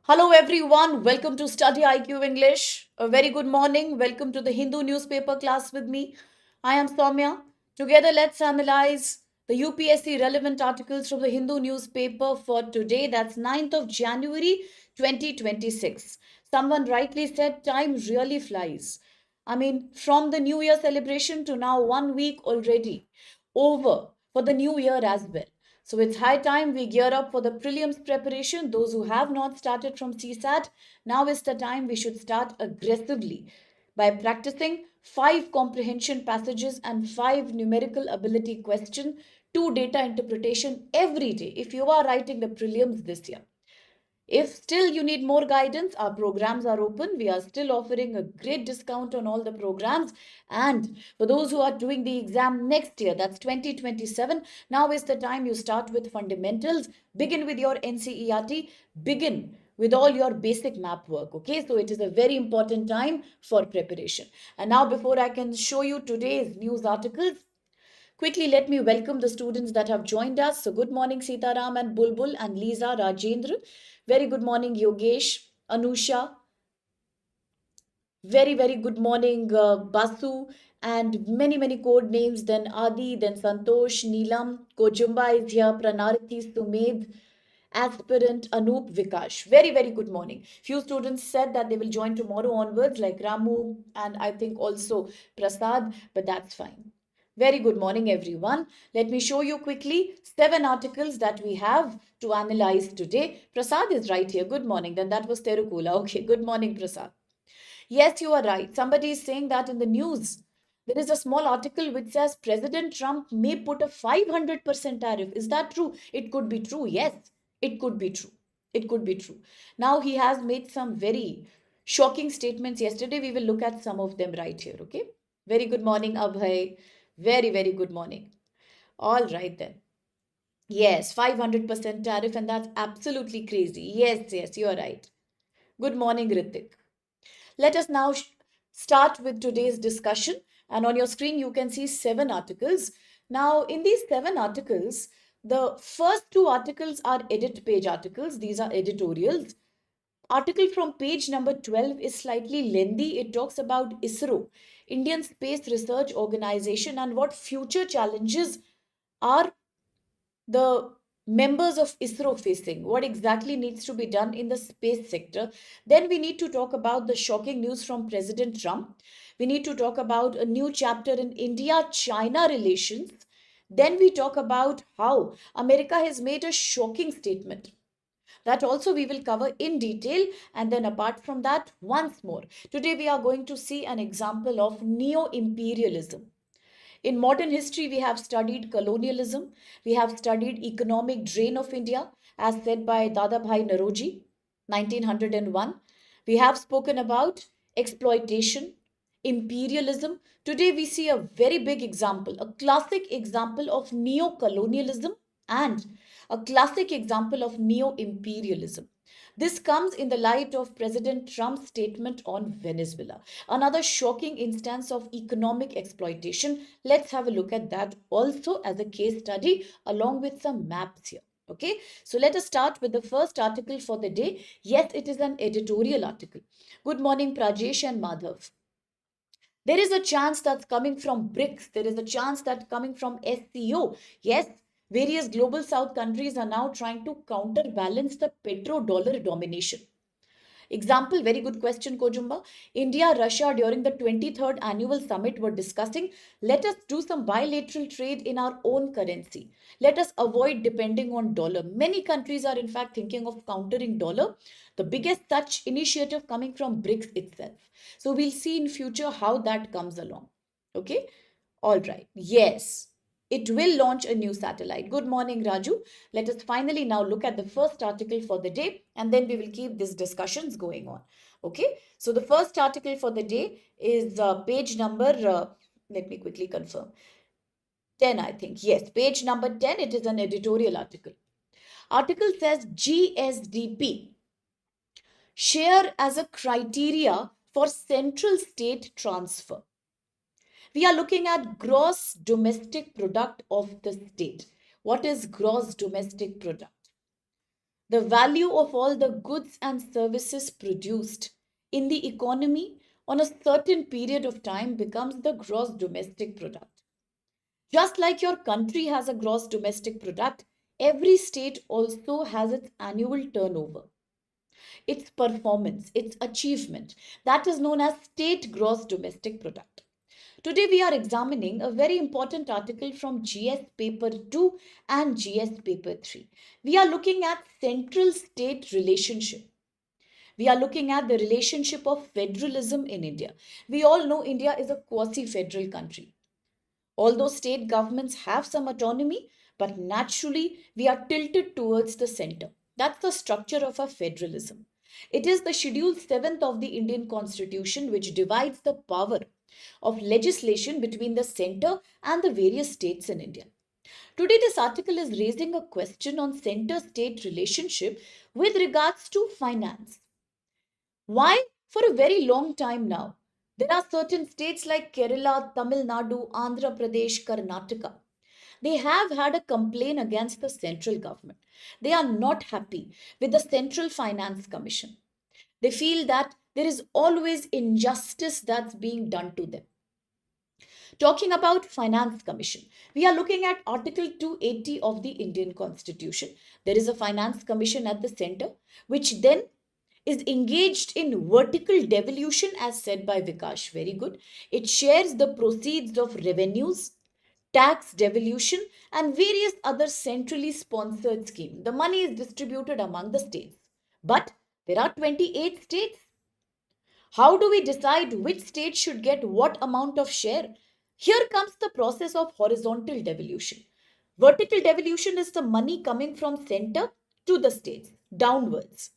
Hello everyone, welcome to StudyIQ English. A very good morning. Welcome to the Hindu newspaper class with me. I am Saumya. Together let's analyze the UPSC relevant articles from the Hindu newspaper for today. That's 9th of January 2026. Someone rightly said time really flies. From the New Year celebration to now 1 week already over for the new year as well. So it's high time we gear up for the prelims preparation. Those who have not started from CSAT, now is the time we should start aggressively by practicing 5 comprehension passages and 5 numerical ability question, 2 data interpretation every day if you are writing the prelims this year. If still you need more guidance, our programs are open. We are still offering a great discount on all the programs. And for those who are doing the exam next year, that's 2027, now is the time you start with fundamentals. Begin with your NCERT. Begin with all your basic map work. Okay, so it is a very important time for preparation. And now, before I can show you today's news articles, quickly, let me welcome the students that have joined us. So, good morning, Sitaram and Bulbul and Lisa Rajendra. Very good morning, Yogesh, Anusha. Very good morning, Basu, and many code names. Then Adi, then Santosh, Neelam, Kojumba is here, Pranarthi, Sumed, aspirant Anup, Vikash. Very good morning. Few students said that they will join tomorrow onwards, like Ramu and I think also Prasad, but that's fine. Very good morning, everyone. Let me show you quickly 7 articles that we have to analyze today. Prasad is right here. Good morning. Then that was Terukula. Okay, good morning, Prasad. Yes, you are right. Somebody is saying that in the news. There is a small article which says President Trump may put a 500% tariff. Is that true? It could be true. Yes, it could be true. It could be true. Now he has made some very shocking statements yesterday. We will look at some of them right here. Okay. Very good morning, Abhay. Very good morning. All right then. Yes, 500% tariff, and that's absolutely crazy. Yes, you are right. Good morning, Ritik. Let us now start with today's discussion. And on your screen, you can see 7 articles. Now, in these 7 articles, the first 2 articles are edit page articles. These are editorials. Article from page number 12 is slightly lengthy. It talks about ISRO, Indian Space Research Organization, and what future challenges are the members of ISRO facing, what exactly needs to be done in the space sector. Then we need to talk about the shocking news from President Trump. We need to talk about a new chapter in India China relations. Then we talk about how America has made a shocking statement. That also we will cover in detail. And then apart from that, once more, today we are going to see an example of neo imperialism. In modern history, we have studied colonialism, we have studied economic drain of India, as said by Dadabhai Naroji, 1901. We have spoken about exploitation, imperialism. Today, we see a very big example, a classic example of neo colonialism and a classic example of neo imperialism. This comes in the light of President Trump's statement on Venezuela. Another shocking instance of economic exploitation. Let's have a look at that also as a case study along with some maps here. Okay, so let us start with the first article for the day. Yes, it is an editorial article. Good morning, Prajesh and Madhav. There is a chance that's coming from BRICS. There is a chance that's coming from SCO. Yes, various global south countries are now trying to counterbalance the petrodollar domination. Example, very good question, Kojumba. India, Russia during the 23rd annual summit were discussing, let us do some bilateral trade in our own currency. Let us avoid depending on dollar. Many countries are in fact thinking of countering dollar. The biggest such initiative coming from BRICS itself. So we'll see in future how that comes along. Okay. All right. Yes. It will launch a new satellite. Good morning, Raju. Let us finally now look at the first article for the day and then we will keep these discussions going on. Okay, so the first article for the day is page number, let me quickly confirm, 10, I think. Yes, page number 10. It is an editorial article. Article says GSDP, share as a criteria for central state transfer. We are looking at gross domestic product of the state. What is gross domestic product? The value of all the goods and services produced in the economy on a certain period of time becomes the gross domestic product. Just like your country has a gross domestic product, every state also has its annual turnover, its performance, its achievement. That is known as state gross domestic product. Today we are examining a very important article from GS paper 2 and GS paper 3. We are looking at central state relationship. We are looking at the relationship of federalism in India. We all know India is a quasi federal country. Although state governments have some autonomy, but naturally we are tilted towards the center. That's the structure of our federalism. It is the Schedule 7th of the Indian Constitution which divides the power of legislation between the center and the various states in India. Today, this article is raising a question on center state relationship with regards to finance. Why? For a very long time now, there are certain states like Kerala, Tamil Nadu, Andhra Pradesh, Karnataka. They have had a complaint against the central government. They are not happy with the Central Finance Commission. They feel that there is always injustice that's being done to them. Talking about Finance Commission, we are looking at Article 280 of the Indian Constitution. There is a Finance Commission at the center, which then is engaged in vertical devolution as said by Vikash. Very good. It shares the proceeds of revenues, tax devolution, and various other centrally sponsored schemes. The money is distributed among the states. But there are 28 states. How do we decide which state should get what amount of share? Here comes the process of horizontal devolution. Vertical devolution is the money coming from center to the states, downwards.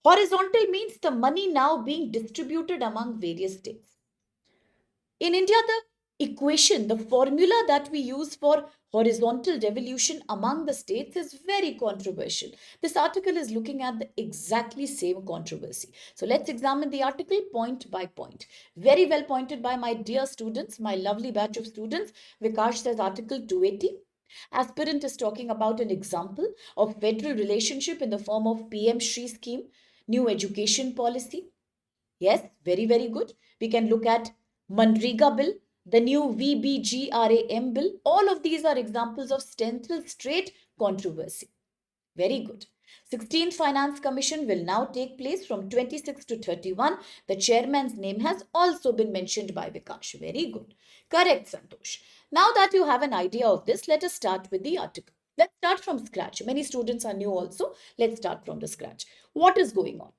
Horizontal means the money now being distributed among various states. In India, the equation, the formula that we use for horizontal devolution among the states is very controversial. This article is looking at the exactly same controversy. So let's examine the article point by point. Very well pointed by my dear students, my lovely batch of students. Vikash says Article 280. Aspirant is talking about an example of federal relationship in the form of PM Shri scheme, new education policy. Yes, very, very good. We can look at Manrega bill, the new VBGRAM bill. All of these are examples of central state controversy. Very good. 16th Finance Commission will now take place from 26 to 31. The chairman's name has also been mentioned by Vikash. Very good. Correct, Santosh. Now that you have an idea of this, let us start with the article. Let's start from scratch. Many students are new also. Let's start from the scratch. What is going on?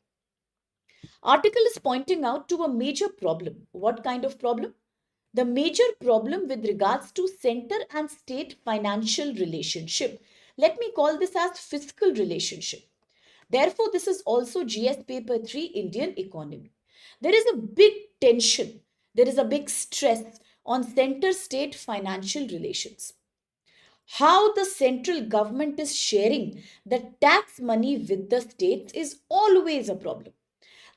Article is pointing out to a major problem. What kind of problem? The major problem with regards to center and state financial relationship. Let me call this as fiscal relationship. Therefore, this is also GS paper 3 Indian economy. There is a big tension. There is a big stress on center state financial relations. How the central government is sharing the tax money with the states is always a problem.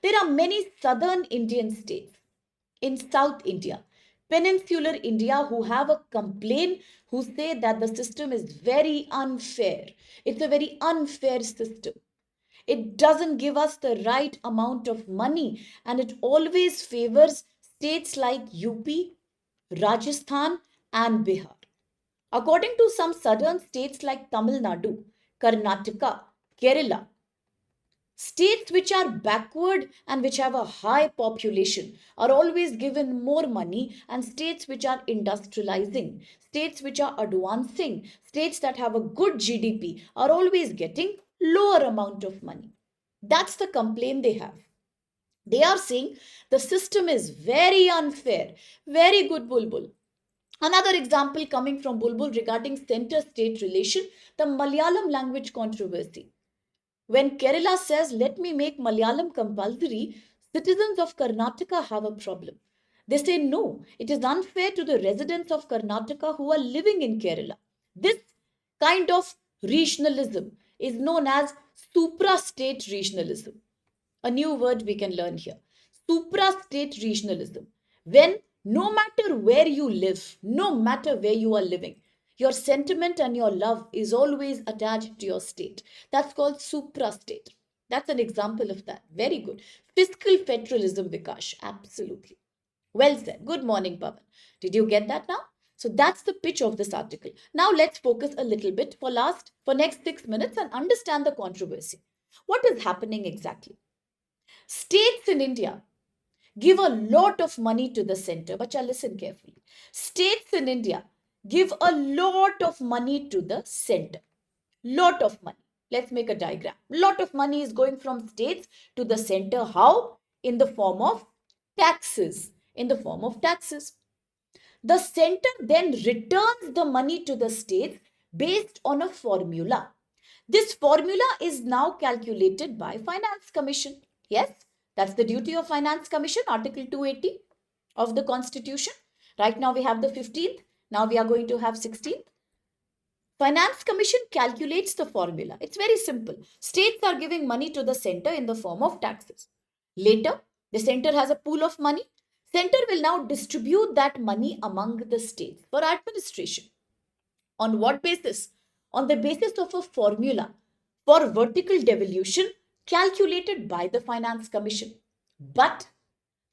There are many southern Indian states in South India, peninsular India who have a complaint, who say that the system is very unfair. It's a very unfair system. It doesn't give us the right amount of money and it always favors states like UP, Rajasthan and Bihar. According to some southern states like Tamil Nadu, Karnataka, Kerala, states which are backward and which have a high population are always given more money, and states which are industrializing, states which are advancing, states that have a good GDP are always getting lower amount of money. That's the complaint they have. They are saying the system is very unfair. Very good, Bulbul. Another example coming from Bulbul regarding center-state relation, the Malayalam language controversy. When Kerala says, let me make Malayalam compulsory, citizens of Karnataka have a problem. They say, no, it is unfair to the residents of Karnataka who are living in Kerala. This kind of regionalism is known as supra-state regionalism. A new word we can learn here. Supra-state regionalism. When no matter where you live, no matter where you are living, Your sentiment and your love is always attached to your state. That's called suprastate. That's an example of that. Very good. Fiscal federalism, Vikash. Absolutely. Well said. Good morning, Pavan. Did you get that now? So that's the pitch of this article. Now let's focus a little bit for next 6 minutes and understand the controversy. What is happening exactly? States in India give a lot of money to the center. But listen carefully. States in India give a lot of money to the center. Lot of money. Let's make a diagram. Lot of money is going from states to the center. How? In the form of taxes. In the form of taxes. The center then returns the money to the states based on a formula. This formula is now calculated by Finance Commission. Yes, that's the duty of Finance Commission, Article 280 of the Constitution. Right now we have the 15th. Now we are going to have 16th. Finance Commission calculates the formula. It's very simple. States are giving money to the center in the form of taxes. Later, the center has a pool of money. Center will now distribute that money among the states for administration. On what basis? On the basis of a formula for vertical devolution calculated by the Finance Commission. But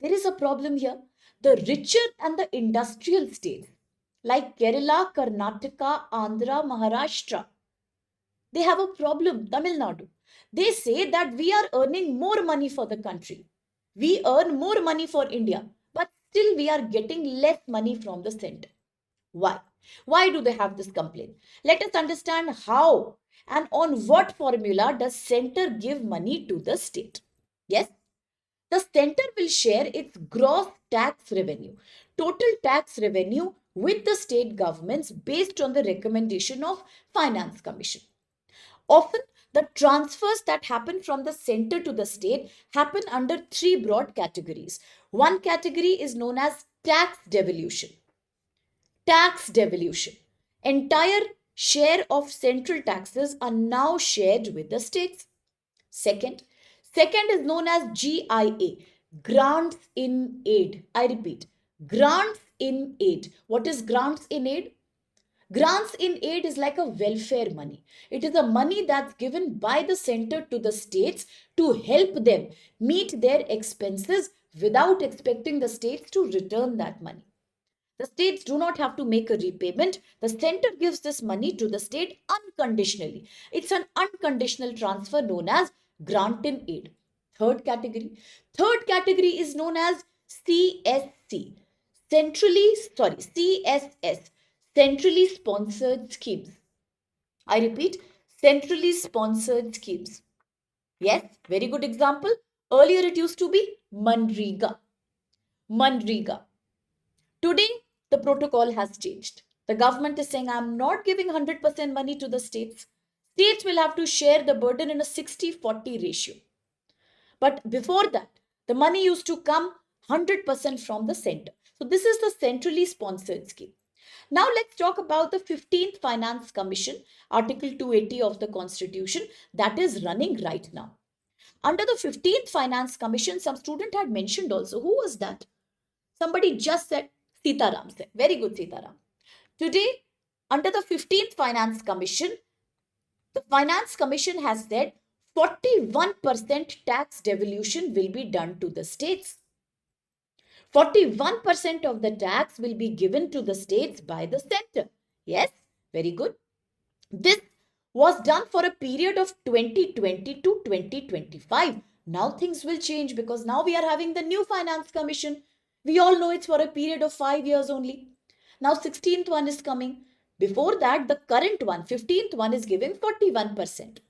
there is a problem here. The richer and the industrial states like Kerala, Karnataka, Andhra, Maharashtra, they have a problem. Tamil Nadu. They say that we are earning more money for the country. We earn more money for India, but still we are getting less money from the center. Why? Why do they have this complaint? Let us understand how and on what formula does center give money to the state. Yes, the center will share its gross tax revenue, total tax revenue with the state governments based on the recommendation of Finance Commission. Often, the transfers that happen from the center to the state happen under three broad categories. One category is known as tax devolution. Tax devolution. Entire share of central taxes are now shared with the states. Second is known as GIA, grants in aid. I repeat, grants in aid. What is grants in aid? Grants in aid is like a welfare money. It is a money that's given by the center to the states to help them meet their expenses without expecting the states to return that money. The states do not have to make a repayment. The center gives this money to the state unconditionally. It's an unconditional transfer known as grant in aid. Third category. Third category is known as CSC. CSS. Centrally sponsored schemes. I repeat, centrally sponsored schemes. Yes, very good example. Earlier it used to be Manrega. Manrega. Today, the protocol has changed. The government is saying, I'm not giving 100% money to the states. States will have to share the burden in a 60-40 ratio. But before that, the money used to come 100% from the center. So this is the centrally sponsored scheme. Now let's talk about the 15th Finance Commission, Article 280 of the Constitution that is running right now. Under the 15th Finance Commission, some student had mentioned also. Who was that? Somebody just said, Sitaram said. Very good, Sitaram. Today, under the 15th Finance Commission, the Finance Commission has said 41% tax devolution will be done to the states. 41% of the tax will be given to the states by the center. Yes, very good. This was done for a period of 2020 to 2025. Now things will change because now we are having the new Finance Commission. We all know it's for a period of 5 years only. Now 16th one is coming. Before that, the current one, 15th one is giving 41%.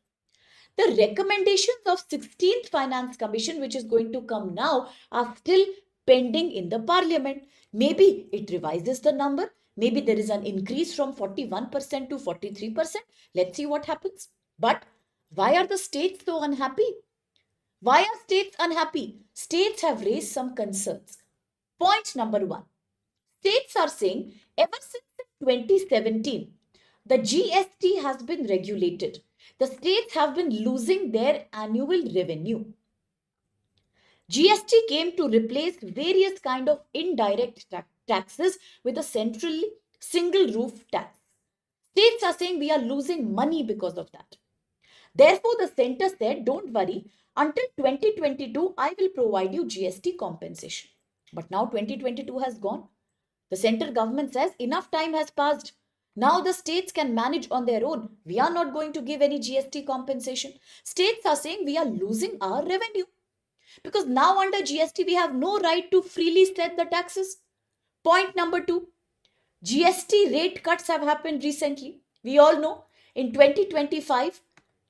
The recommendations of 16th Finance Commission, which is going to come now, are still pending in the parliament. Maybe it revises the number. Maybe there is an increase from 41% to 43%. Let's see what happens. But why are the states so unhappy? Why are states unhappy? States have raised some concerns. Point number one. States are saying ever since 2017, the GST has been regulated. The states have been losing their annual revenue. GST came to replace various kind of indirect taxes with a central single roof tax. States are saying we are losing money because of that. Therefore, the center said, don't worry, until 2022, I will provide you GST compensation. But now 2022 has gone. The central government says enough time has passed. Now the states can manage on their own. We are not going to give any GST compensation. States are saying we are losing our revenue. Because now under GST, we have no right to freely set the taxes. Point number two, GST rate cuts have happened recently. We all know in 2025,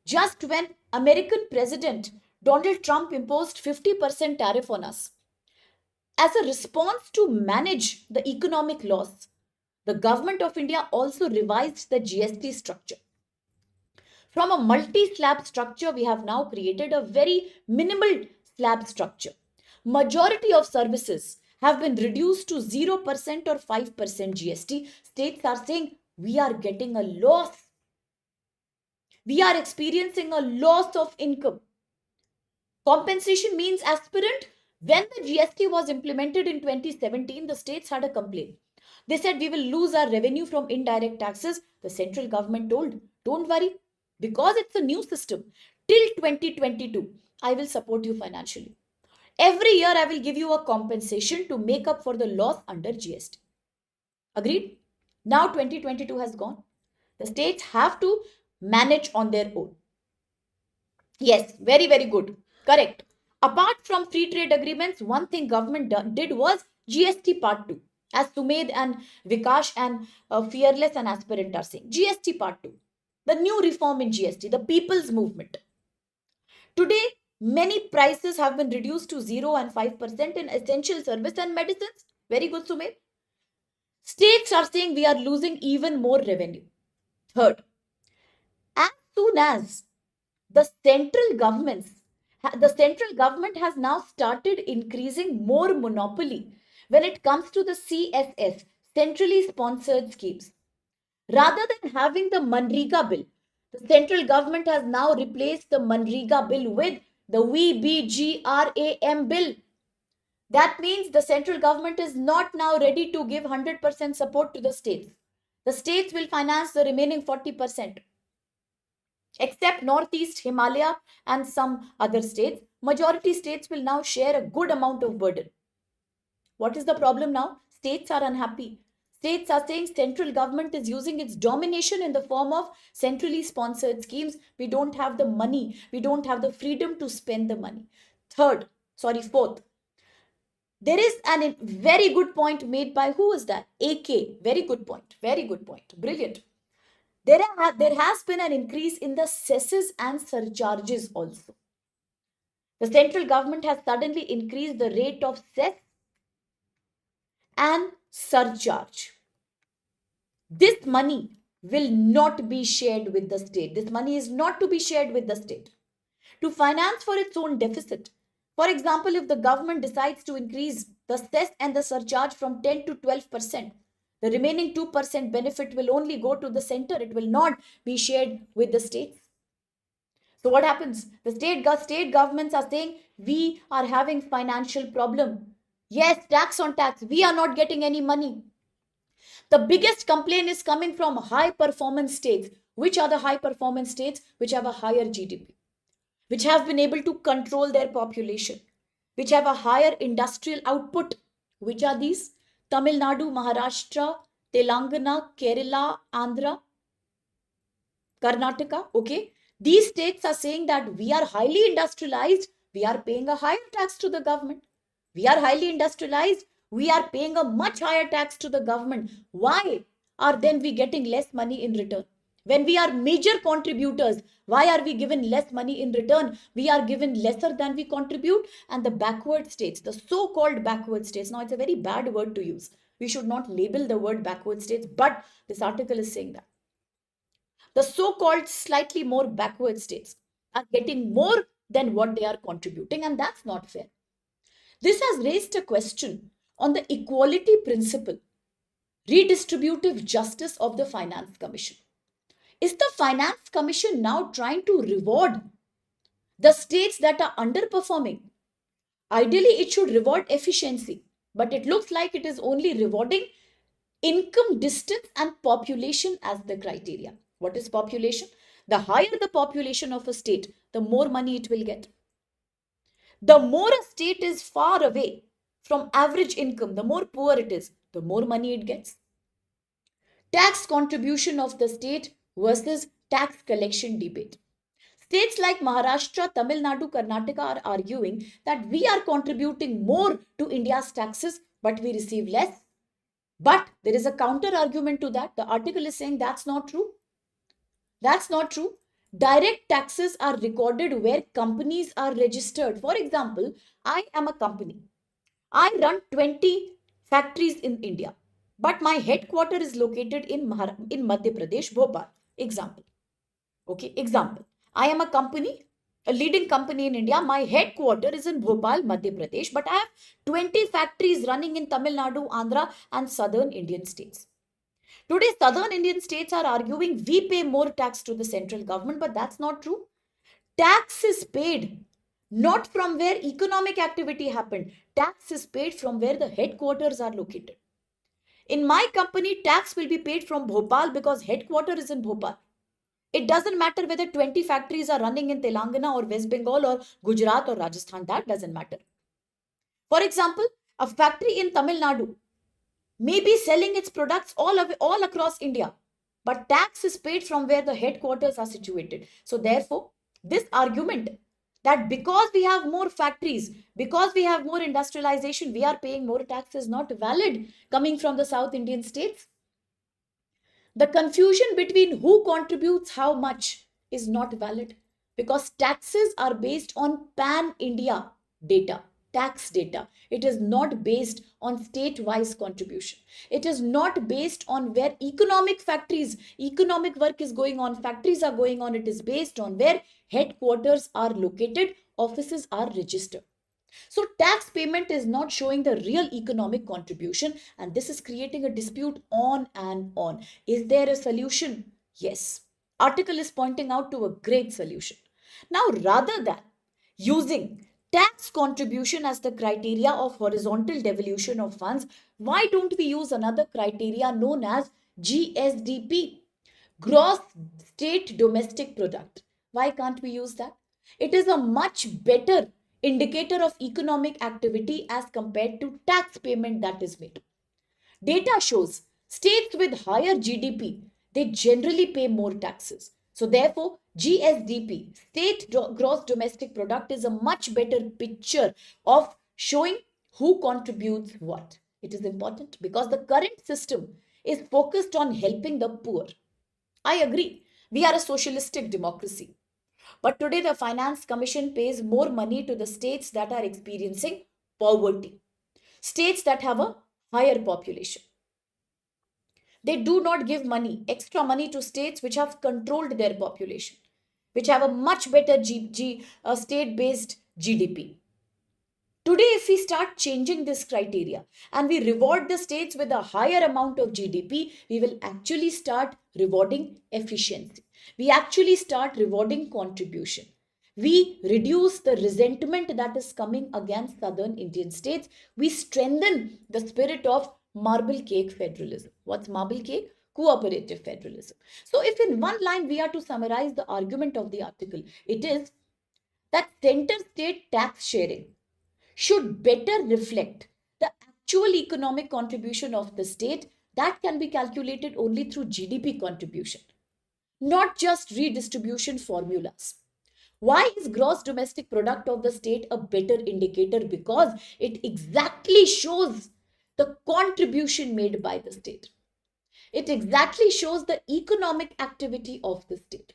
just when American President Donald Trump imposed 50% tariff on us. As a response to manage the economic loss, the government of India also revised the GST structure. From a multi-slab structure, we have now created a very minimal slab structure. Majority of services have been reduced to 0% or 5% GST. States are saying we are getting a loss. We are experiencing a loss of income. Compensation means aspirant. When the GST was implemented in 2017, the states had a complaint. They said we will lose our revenue from indirect taxes. The central government told, don't worry, because it's a new system. Till 2022, I will support you financially. Every year, I will give you a compensation to make up for the loss under GST. Agreed? Now 2022 has gone. The states have to manage on their own. Yes, very, very good. Correct. Apart from free trade agreements, one thing government did was GST Part 2. As Sumed and Vikash and Fearless and Aspirant are saying. GST Part 2. The new reform in GST, the people's movement. Today, many prices have been reduced to 0 and 5% in essential service and medicines. Very good, Sumed. States are saying we are losing even more revenue. Third, as soon as the central government has now started increasing more monopoly when it comes to the CSS, centrally sponsored schemes. Rather than having the Manrega bill, the central government has now replaced the Manrega bill with the VBGRAM bill. That means the central government is not now ready to give 100% support to the states. The states will finance the remaining 40%. Except Northeast, Himalaya, and some other states, majority states will now share a good amount of burden. What is the problem now? States are unhappy. States are saying central government is using its domination in the form of centrally sponsored schemes. We don't have the money. We don't have the freedom to spend the money. Fourth. There is a very good point made by, who is that? AK. Very good point. Very good point. Brilliant. There has been an increase in the cesses and surcharges also. The central government has suddenly increased the rate of cess and surcharge. This money will not be shared with the state. This money is not to be shared with the state to finance for its own deficit. For example, if the government decides to increase the cess and the surcharge from 10 to 12%, the remaining 2% benefit will only go to the center. It will not be shared with the states. So what happens? The state governments are saying, we are having financial problem. Yes, tax on tax. We are not getting any money. The biggest complaint is coming from high performance states. Which are the high performance states? Which have a higher GDP, which have been able to control their population, which have a higher industrial output. Which are these? Tamil Nadu, Maharashtra, Telangana, Kerala, Andhra, Karnataka. Okay. These states are saying that we are highly industrialized. We are paying a higher tax to the government. We are highly industrialized. We are paying a much higher tax to the government. Why are then we getting less money in return? When we are major contributors, why are we given less money in return? We are given lesser than we contribute. And the backward states, the so-called backward states, now it's a very bad word to use. We should not label the word backward states, but this article is saying that. The so-called slightly more backward states are getting more than what they are contributing, and that's not fair. This has raised a question on the equality principle, redistributive justice of the Finance Commission. Is the Finance Commission now trying to reward the states that are underperforming? Ideally, it should reward efficiency, but it looks like it is only rewarding income, distance, and population as the criteria. What is population? The higher the population of a state, the more money it will get. The more a state is far away from average income, the more poor it is, the more money it gets. Tax contribution of the state versus tax collection debate. States like Maharashtra, Tamil Nadu, Karnataka are arguing that we are contributing more to India's taxes, but we receive less. But there is a counter argument to that. The article is saying that's not true. That's not true. Direct taxes are recorded where companies are registered. For example, I am a company. I run 20 factories in India, but my headquarter is located in Madhya Pradesh, Bhopal. Example. Okay, example. I am a company, a leading company in India. My headquarter is in Bhopal, Madhya Pradesh, but I have 20 factories running in Tamil Nadu, Andhra, and southern Indian states. Today, southern Indian states are arguing we pay more tax to the central government, but that's not true. Tax is paid not from where economic activity happened. Tax is paid from where the headquarters are located. In my company, tax will be paid from Bhopal because headquarters is in Bhopal. It doesn't matter whether 20 factories are running in Telangana or West Bengal or Gujarat or Rajasthan. That doesn't matter. For example, a factory in Tamil Nadu may be selling its products all across India, but tax is paid from where the headquarters are situated. So therefore, this argument that because we have more factories, because we have more industrialization, we are paying more tax is not valid coming from the South Indian states. The confusion between who contributes how much is not valid because taxes are based on pan India data, tax data. It is not based on state wise contribution. It is not based on where economic work is going on, factories are going on. It is based on where headquarters are located, offices are registered. So tax payment is not showing the real economic contribution, and this is creating a dispute on and on. Is there a solution? Yes. Article is pointing out to a great solution. Now, rather than using tax contribution as the criteria of horizontal devolution of funds, why don't we use another criteria known as GSDP, gross state domestic product? Why can't we use that? It is a much better indicator of economic activity as compared to tax payment that is made. Data shows states with higher GDP, they generally pay more taxes. So therefore, GSDP, gross domestic product, is a much better picture of showing who contributes what. It is important because the current system is focused on helping the poor. I agree. We are a socialistic democracy. But today, the Finance Commission pays more money to the states that are experiencing poverty, states that have a higher population. They do not give money, extra money, to states which have controlled their population, which have a much better state based GDP. Today, if we start changing this criteria and we reward the states with a higher amount of GDP, we will actually start rewarding efficiency. We actually start rewarding contribution. We reduce the resentment that is coming against southern Indian states. We strengthen the spirit of marble cake federalism. What's marble cake? Cooperative federalism. So, if in one line we are to summarize the argument of the article, it is that center state tax sharing should better reflect the actual economic contribution of the state that can be calculated only through GDP contribution, not just redistribution formulas. Why is gross domestic product of the state a better indicator? Because it exactly shows the contribution made by the state. It exactly shows the economic activity of the state.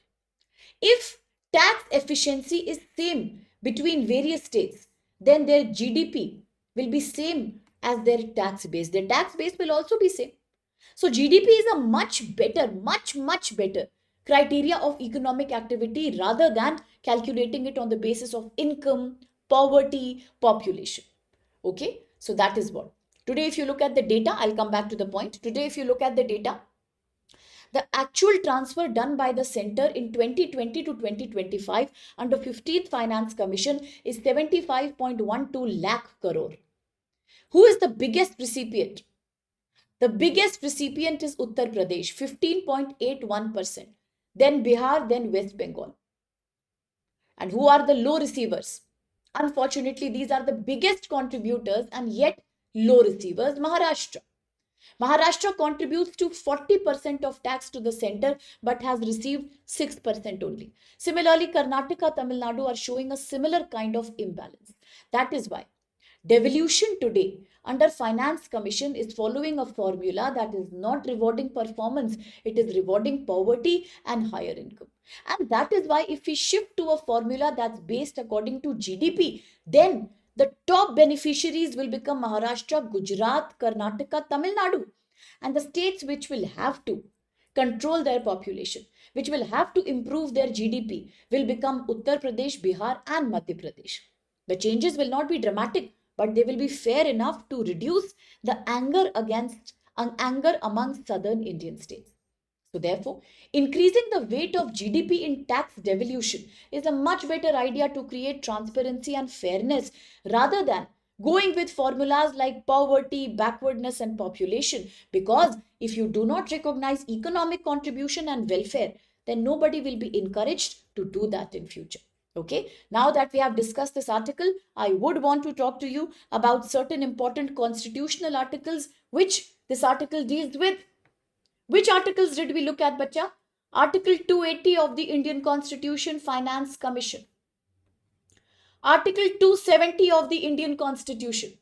If tax efficiency is same between various states, then their GDP will be same as their tax base. Their tax base will also be same. So GDP is a much better, much better criteria of economic activity rather than calculating it on the basis of income, poverty, population. Okay, so that is what. Today, if you look at the data, I'll come back to the point. Today, if you look at the data, the actual transfer done by the center in 2020 to 2025 under 15th Finance Commission is 75.12 lakh crore. Who is the biggest recipient? The biggest recipient is Uttar Pradesh, 15.81%. Then Bihar, then West Bengal. And who are the low receivers? Unfortunately, these are the biggest contributors and yet low receivers. Maharashtra. Maharashtra contributes to 40% of tax to the center but has received 6% only. Similarly, Karnataka, Tamil Nadu are showing a similar kind of imbalance. That is why devolution today under Finance Commission is following a formula that is not rewarding performance, it is rewarding poverty and higher income. And that is why if we shift to a formula that's based according to GDP, then the top beneficiaries will become Maharashtra, Gujarat, Karnataka, Tamil Nadu. And the states which will have to control their population, which will have to improve their GDP, will become Uttar Pradesh, Bihar, and Madhya Pradesh. The changes will not be dramatic, but they will be fair enough to reduce the anger among southern Indian states. So therefore, increasing the weight of GDP in tax devolution is a much better idea to create transparency and fairness rather than going with formulas like poverty, backwardness, and population. Because if you do not recognize economic contribution and welfare, then nobody will be encouraged to do that in future. Okay, now that we have discussed this article, I would want to talk to you about certain important constitutional articles which this article deals with. Which articles did we look at, bacha? Article 280 of the Indian Constitution, Finance Commission. Article 270 of the Indian Constitution,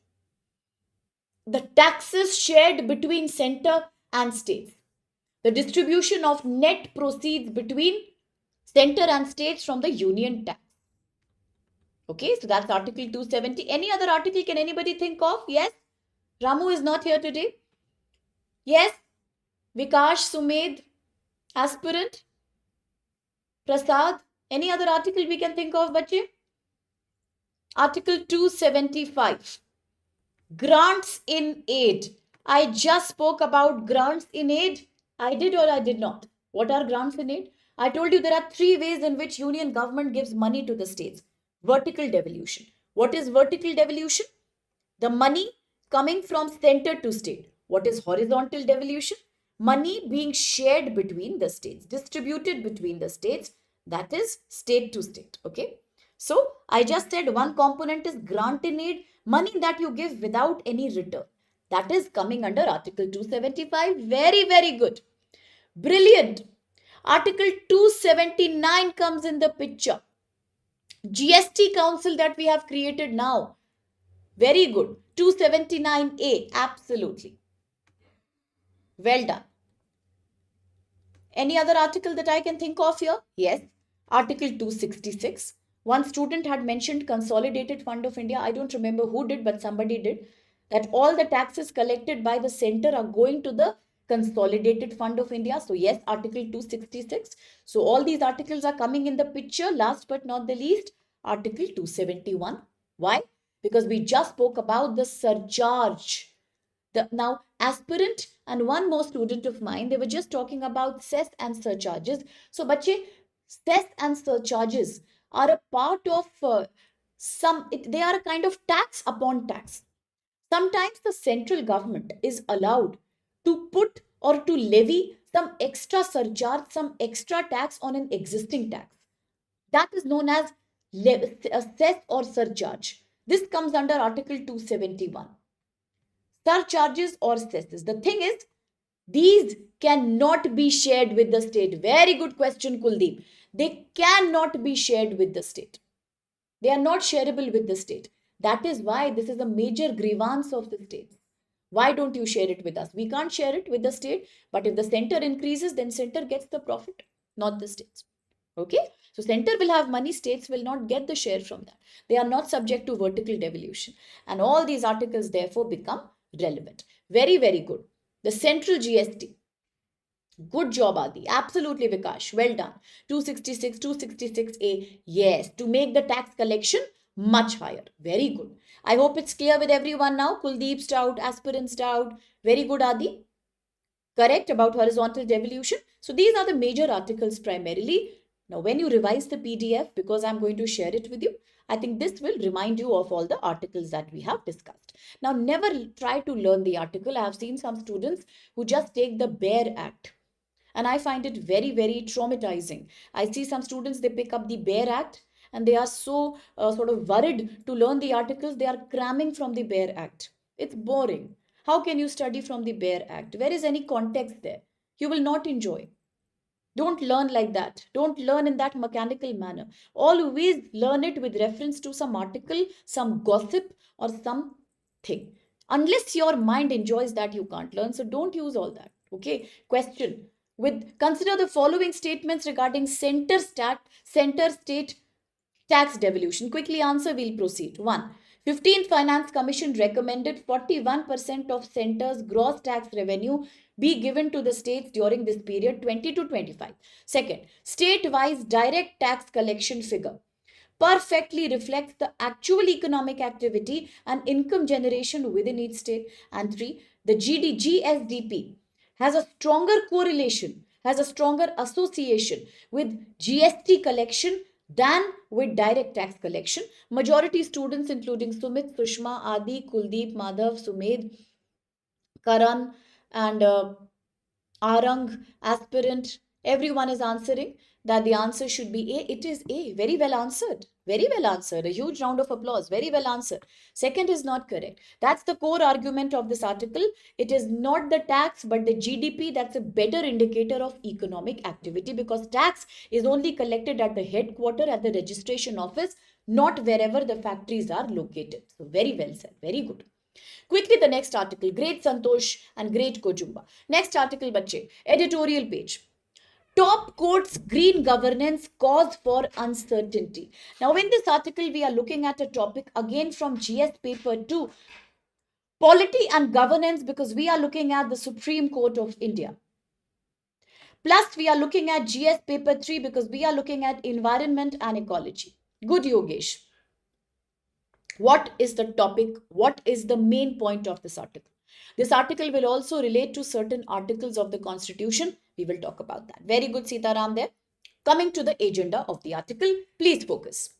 the taxes shared between center and states. The distribution of net proceeds between center and states from the union tax. Okay, so that's Article 270. Any other article can anybody think of? Yes? Ramu is not here today. Yes? Vikash, Sumed, aspirant, Prasad. Any other article we can think of, bache? Article 275. Grants in aid. I just spoke about grants in aid. I did or I did not. What are grants in aid? I told you there are three ways in which union government gives money to the states. Vertical devolution. What is vertical devolution? The money coming from center to state. What is horizontal devolution? Money being shared between the states, distributed between the states, that is state to state. Okay. So I just said one component is grant in aid, money that you give without any return. That is coming under Article 275. Very, very good. Brilliant. Article 279 comes in the picture. GST Council that we have created now. Very good. 279A. Absolutely. Well done. Any other article that I can think of here? Yes. Article 266. One student had mentioned Consolidated Fund of India. I don't remember who did, but somebody did. That all the taxes collected by the center are going to the Consolidated Fund of India. So yes, Article 266. So all these articles are coming in the picture. Last but not the least, Article 271. Why? Because we just spoke about the surcharge. Now, aspirant and one more student of mine, they were just talking about cess and surcharges. So, bache, cess and surcharges are a part of they are a kind of tax upon tax. Sometimes the central government is allowed to put or to levy some extra surcharge, some extra tax on an existing tax. That is known as cess or surcharge. This comes under Article 271. Surcharges or cesses. The thing is, these cannot be shared with the state. Very good question, Kuldeep. They cannot be shared with the state. They are not shareable with the state. That is why this is a major grievance of the states. Why don't you share it with us? We can't share it with the state, but if the center increases, then center gets the profit, not the states. Okay? So center will have money, states will not get the share from that. They are not subject to vertical devolution. And all these articles therefore become relevant. Very, very good. The central GST. Good job, Adi. Absolutely, Vikash. Well done. 266, 266A. Yes, to make the tax collection much higher. Very good. I hope it's clear with everyone now. Kuldeep's doubt, aspirant's doubt. Very good, Adi. Correct about horizontal devolution. So these are the major articles primarily. Now, when you revise the PDF, because I'm going to share it with you, I think this will remind you of all the articles that we have discussed. Now, never try to learn the article. I have seen some students who just take the bare act. And I find it very, very traumatizing. I see some students, they pick up the bare act and they are so sort of worried to learn the articles, they are cramming from the bare act. It's boring. How can you study from the bare act? Where is any context there? You will not enjoy. Don't learn like that. Don't learn in that mechanical manner. Always learn it with reference to some article, some gossip, or something. Unless your mind enjoys that, you can't learn. So don't use all that. Okay. Question. Consider the following statements regarding center state tax devolution. Quickly answer, we'll proceed. 1. 15th Finance Commission recommended 41% of center's gross tax revenue be given to the states during this period 20 to 25. Second, state-wise direct tax collection figure perfectly reflects the actual economic activity and income generation within each state. And 3, the GSDP has a stronger correlation, has a stronger association with GST collection than with direct tax collection. Majority students including Sumit, Sushma, Adi, Kuldeep, Madhav, Sumed, Karan and Arang, aspirant, everyone is answering that the answer should be A. It is A. Very well answered. Very well answered. A huge round of applause. Very well answered. Second is not correct. That's the core argument of this article. It is not the tax but the GDP that's a better indicator of economic activity, because tax is only collected at the headquarter, at the registration office, not wherever the factories are located. So very well said. Very good. Quickly, the next article, Great Santosh and Great Kojumba. Next article, bache, editorial page. Top quotes green governance cause for uncertainty. Now, in this article, we are looking at a topic again from GS paper 2, polity and governance, because we are looking at the Supreme Court of India. Plus, we are looking at GS paper 3 because we are looking at environment and ecology. Good, Yogesh. What is the topic? What is the main point of this article? This article will also relate to certain articles of the Constitution. We will talk about that. Very good, Sitaram there. Coming to the agenda of the article, please focus.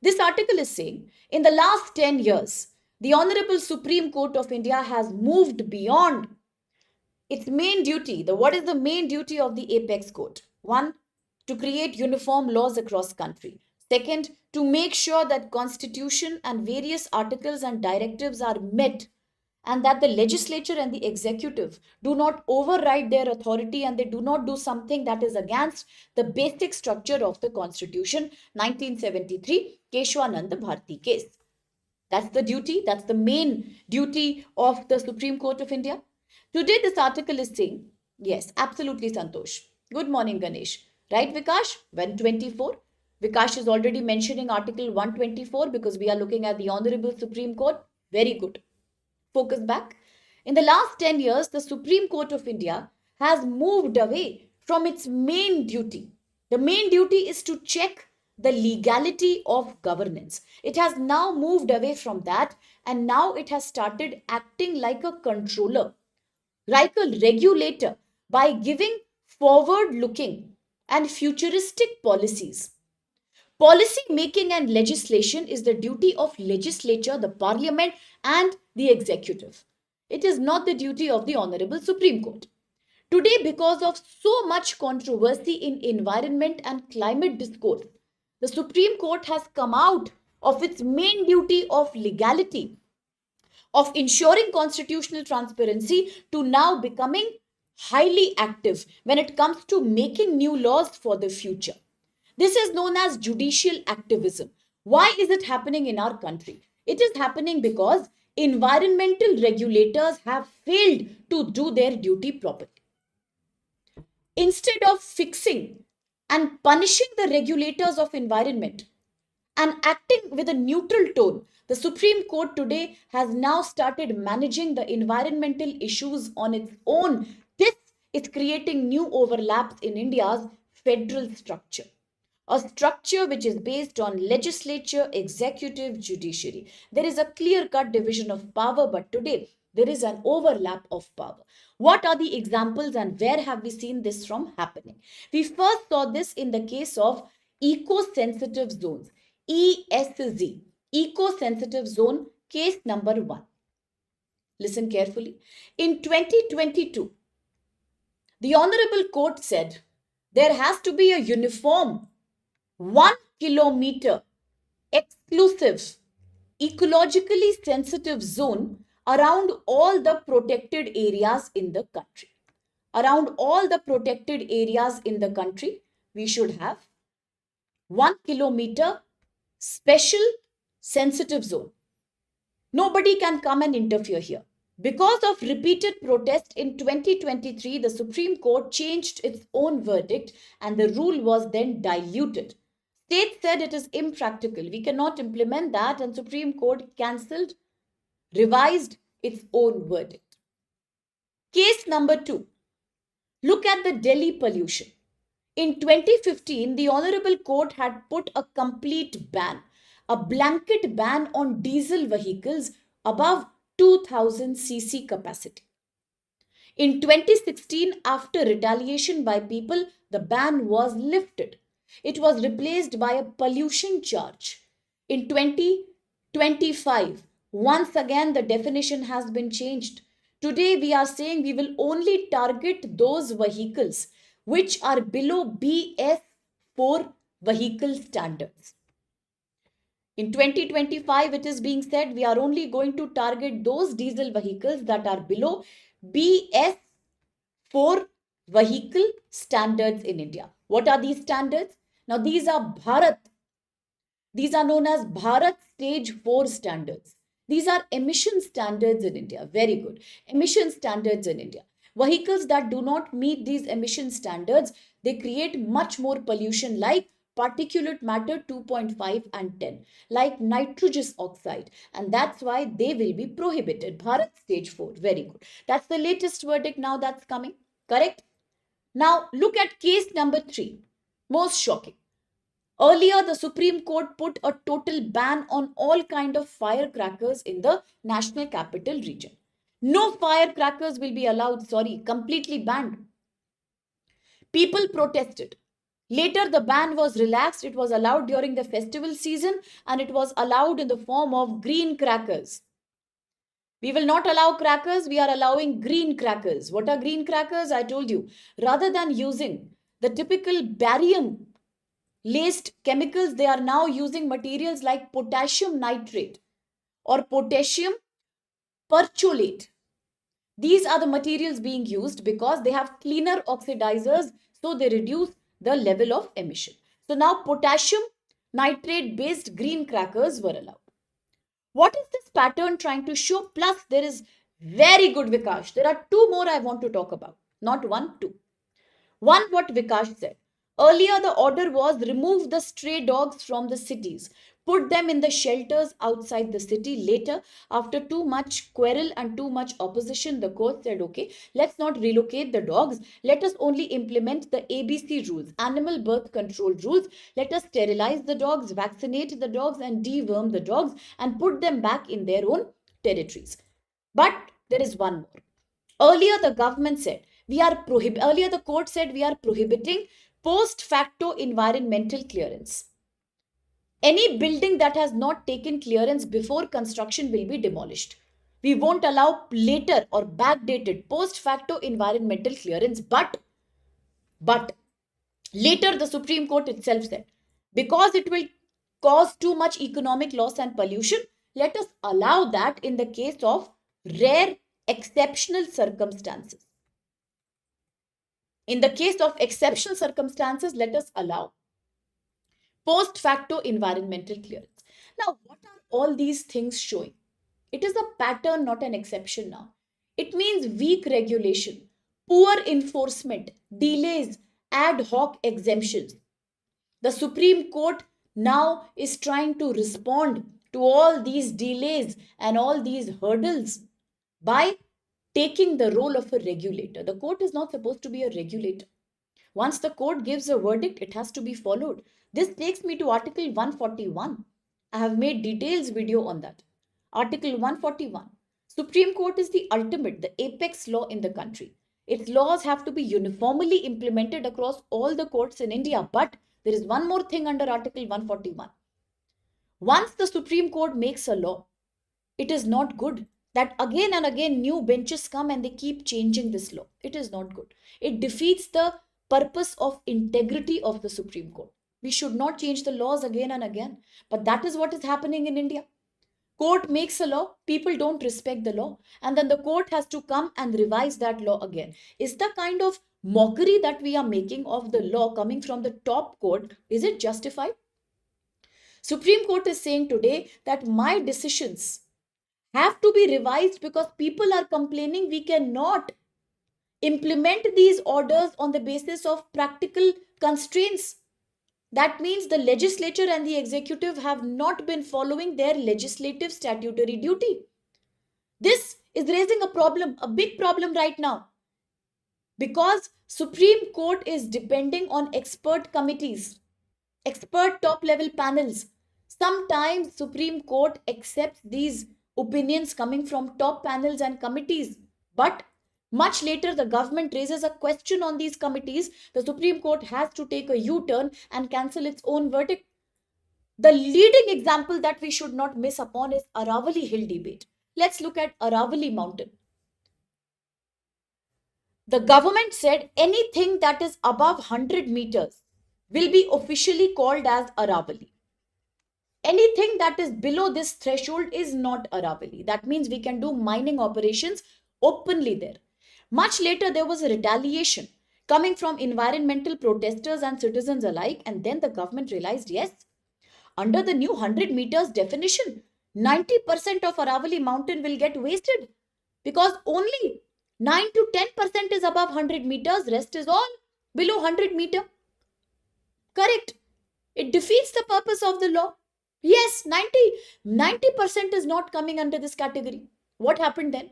This article is saying, in the last 10 years, the Honorable Supreme Court of India has moved beyond its main duty. What is the main duty of the Apex Court? 1, to create uniform laws across country. Second, to make sure that Constitution and various articles and directives are met, and that the legislature and the executive do not override their authority and they do not do something that is against the basic structure of the Constitution. 1973 Keshwanand Bharti case. That's the duty, that's the main duty of the Supreme Court of India. Today this article is saying, yes, absolutely, Santosh. Good morning, Ganesh. Right, Vikash? 124. Vikash is already mentioning Article 124 because we are looking at the Honorable Supreme Court. Very good. Focus back. In the last 10 years, the Supreme Court of India has moved away from its main duty. The main duty is to check the legality of governance. It has now moved away from that, and now it has started acting like a controller, like a regulator, by giving forward-looking and futuristic policies. Policy making and legislation is the duty of legislature, the parliament, and the executive. It is not the duty of the Honorable Supreme Court. Today, because of so much controversy in environment and climate discourse, the Supreme Court has come out of its main duty of legality, of ensuring constitutional transparency, to now becoming highly active when it comes to making new laws for the future. This is known as judicial activism. Why is it happening in our country? It is happening because environmental regulators have failed to do their duty properly. Instead of fixing and punishing the regulators of environment and acting with a neutral tone, the Supreme Court today has now started managing the environmental issues on its own. This is creating new overlaps in India's federal structure. A structure which is based on legislature, executive, judiciary. There is a clear-cut division of power, but today There is an overlap of power. What are the examples and where have we seen this from happening? We first saw this in the case of eco-sensitive zones, ESZ, eco-sensitive zone, case number 1. Listen carefully. In 2022, the Honorable Court said there has to be a uniform 1 kilometer exclusive ecologically sensitive zone around all the protected areas in the country. Around all the protected areas in the country, we should have 1 kilometer special sensitive zone. Nobody can come and interfere here. Because of repeated protest in 2023, the Supreme Court changed its own verdict and the rule was then diluted. State said it is impractical. We cannot implement that, and Supreme Court cancelled, revised its own verdict. Case number 2. Look at the Delhi pollution. In 2015, the Honorable Court had put a complete ban, a blanket ban on diesel vehicles above 2000 cc capacity. In 2016, after retaliation by people, the ban was lifted. It was replaced by a pollution charge. In 2025, once again the definition has been changed. Today we are saying we will only target those vehicles which are below BS4 vehicle standards. In 2025, it is being said we are only going to target those diesel vehicles that are below BS4 vehicle standards in India. What are these standards? Now, these are Bharat. These are known as Bharat Stage 4 standards. These are emission standards in India. Very good. Emission standards in India. Vehicles that do not meet these emission standards, they create much more pollution like particulate matter 2.5 and 10, like nitrous oxide, and that's why they will be prohibited. Bharat Stage 4. Very good. That's the latest verdict now that's coming. Correct? Now, look at case number 3. Most shocking. Earlier, the Supreme Court put a total ban on all kind of firecrackers in the National Capital Region. No firecrackers will be allowed, completely banned. People protested. Later, the ban was relaxed. It was allowed during the festival season and it was allowed in the form of green crackers. We will not allow crackers. We are allowing green crackers. What are green crackers? I told you. Rather than using the typical barium laced chemicals, they are now using materials like potassium nitrate or potassium perchlorate. These are the materials being used because they have cleaner oxidizers, so they reduce the level of emission. So now potassium nitrate based green crackers were allowed. What is this pattern trying to show? Plus, there is very good, Vikash. There are 2 more I want to talk about. Not 1, 2. One, what Vikash said. Earlier, the order was remove the stray dogs from the cities, put them in the shelters outside the city. Later, after too much quarrel and too much opposition, the court said, okay, let's not relocate the dogs. Let us only implement the ABC rules, animal birth control rules. Let us sterilize the dogs, vaccinate the dogs, and deworm the dogs and put them back in their own territories. But there is one more. Earlier, the government said, earlier the court said we are prohibiting post facto environmental clearance. Any building that has not taken clearance before construction will be demolished. We won't allow later or backdated post facto environmental clearance, but later the Supreme Court itself said, because it will cause too much economic loss and pollution, let us allow that in the case of rare exceptional circumstances. In the case of exceptional circumstances, let us allow post facto environmental clearance. Now, what are all these things showing? It is a pattern, not an exception now. It means weak regulation, poor enforcement, delays, ad hoc exemptions. The Supreme Court now is trying to respond to all these delays and all these hurdles by taking the role of a regulator. The court is not supposed to be a regulator. Once the court gives a verdict, it has to be followed. This takes me to Article 141. I have made details video on that. Article 141. Supreme Court is the ultimate, the apex law in the country. Its laws have to be uniformly implemented across all the courts in India. But there is one more thing under Article 141. Once the Supreme Court makes a law, it is not good that again and again new benches come and they keep changing this law. It is not good. It defeats the purpose of integrity of the Supreme Court. We should not change the laws again and again. But that is what is happening in India. Court makes a law, people don't respect the law, and then the court has to come and revise that law again. Is the kind of mockery that we are making of the law coming from the top court, is it justified? Supreme Court is saying today that my decisions have to be revised because people are complaining we cannot implement these orders on the basis of practical constraints. That means the legislature and the executive have not been following their legislative statutory duty. This is raising a problem, a big problem right now, because Supreme Court is depending on expert committees, expert top level panels. Sometimes Supreme Court accepts these opinions coming from top panels and committees, but much later the government raises a question on these committees. The Supreme Court has to take a U-turn and cancel its own verdict. The leading example that we should not miss upon is Aravali Hill debate. Let's look at Aravali Mountain. The government said anything that is above 100 meters will be officially called as Aravali. Anything that is below this threshold is not Aravali. That means we can do mining operations openly there. Much later, there was a retaliation coming from environmental protesters and citizens alike, and then the government realized, yes, under the new 100 meters definition, 90% of Aravali mountain will get wasted because only 9 to 10% is above 100 meters, rest is all below 100 meter. Correct. It defeats the purpose of the law. Yes, 90% is not coming under this category. What happened then?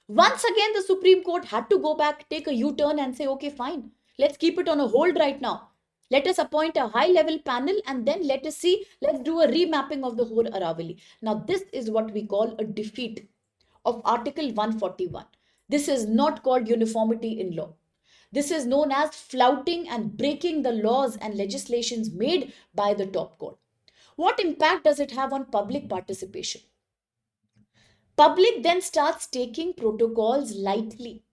Once again, the Supreme Court had to go back, take a U-turn and say, okay, fine, let's keep it on a hold right now. Let us appoint a high-level panel and then let us see, let's do a remapping of the whole Aravali. Now, this is what we call a defeat of Article 141. This is not called uniformity in law. This is known as flouting and breaking the laws and legislations made by the top court. What impact does it have on public participation? Public then starts taking protocols lightly.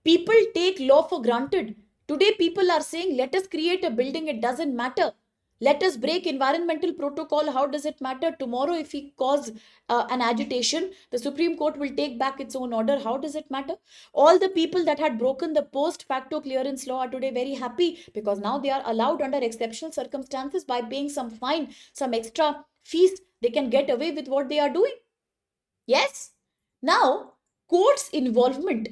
People take law for granted. Today, people are saying, let us create a building, it doesn't matter. Let us break environmental protocol, how does it matter? Tomorrow, if we cause an agitation, the Supreme Court will take back its own order. How does it matter? All the people that had broken the post facto clearance law are today very happy because now they are allowed under exceptional circumstances by paying some fine, some extra fees. They can get away with what they are doing. Yes. Now, court's involvement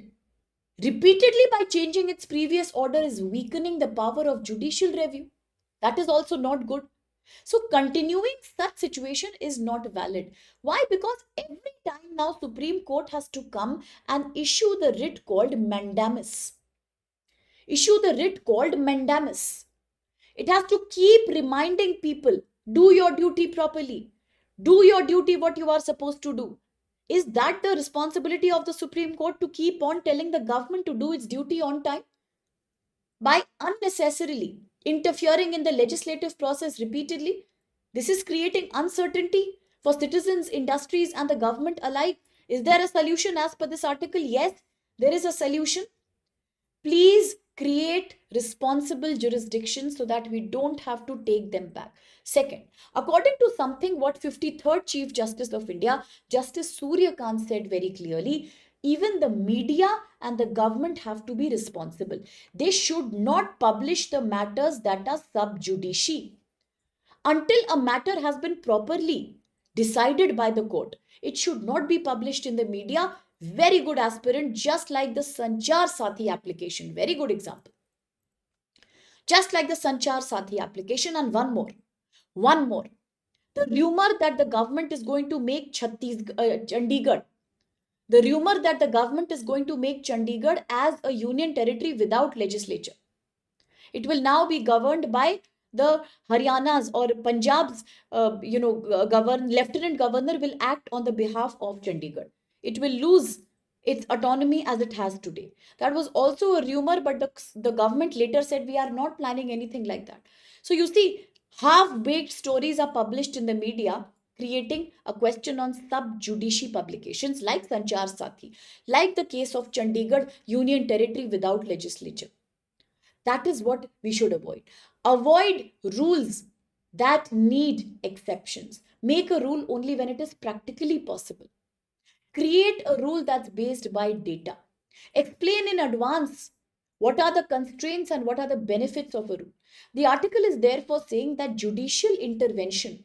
repeatedly by changing its previous order is weakening the power of judicial review. That is also not good. So continuing such situation is not valid. Why? Because every time now Supreme Court has to come and issue the writ called mandamus. Issue the writ called mandamus. It has to keep reminding people, do your duty properly. Do your duty what you are supposed to do. Is that the responsibility of the Supreme Court to keep on telling the government to do its duty on time? By unnecessarily interfering in the legislative process repeatedly, this is creating uncertainty for citizens, industries, and the government alike. Is there a solution as per this article? Yes, there is a solution. Please create responsible jurisdictions so that we don't have to take them back. Second, according to something what 53rd Chief Justice of India, Justice Surya Kant said very clearly, even the media and the government have to be responsible. They should not publish the matters that are sub judice until a matter has been properly decided by the court. It should not be published in the media. Very good aspirant, just like the Sanchar Sathi application. Very good example. Just like the Sanchar Sathi application. And one more. The rumor that the government is going to make Chandigarh. The rumor that the government is going to make Chandigarh as a union territory without legislature. It will now be governed by the Haryana's or Punjab's, lieutenant governor will act on the behalf of Chandigarh. It will lose its autonomy as it has today. That was also a rumor, but the government later said we are not planning anything like that. So you see, half-baked stories are published in the media, creating a question on sub-judice publications like Sanchar Sathi, like the case of Chandigarh Union Territory without legislature. That is what we should avoid. Avoid rules that need exceptions. Make a rule only when it is practically possible. Create a rule that's based by data. Explain in advance what are the constraints and what are the benefits of a rule. The article is therefore saying that judicial intervention,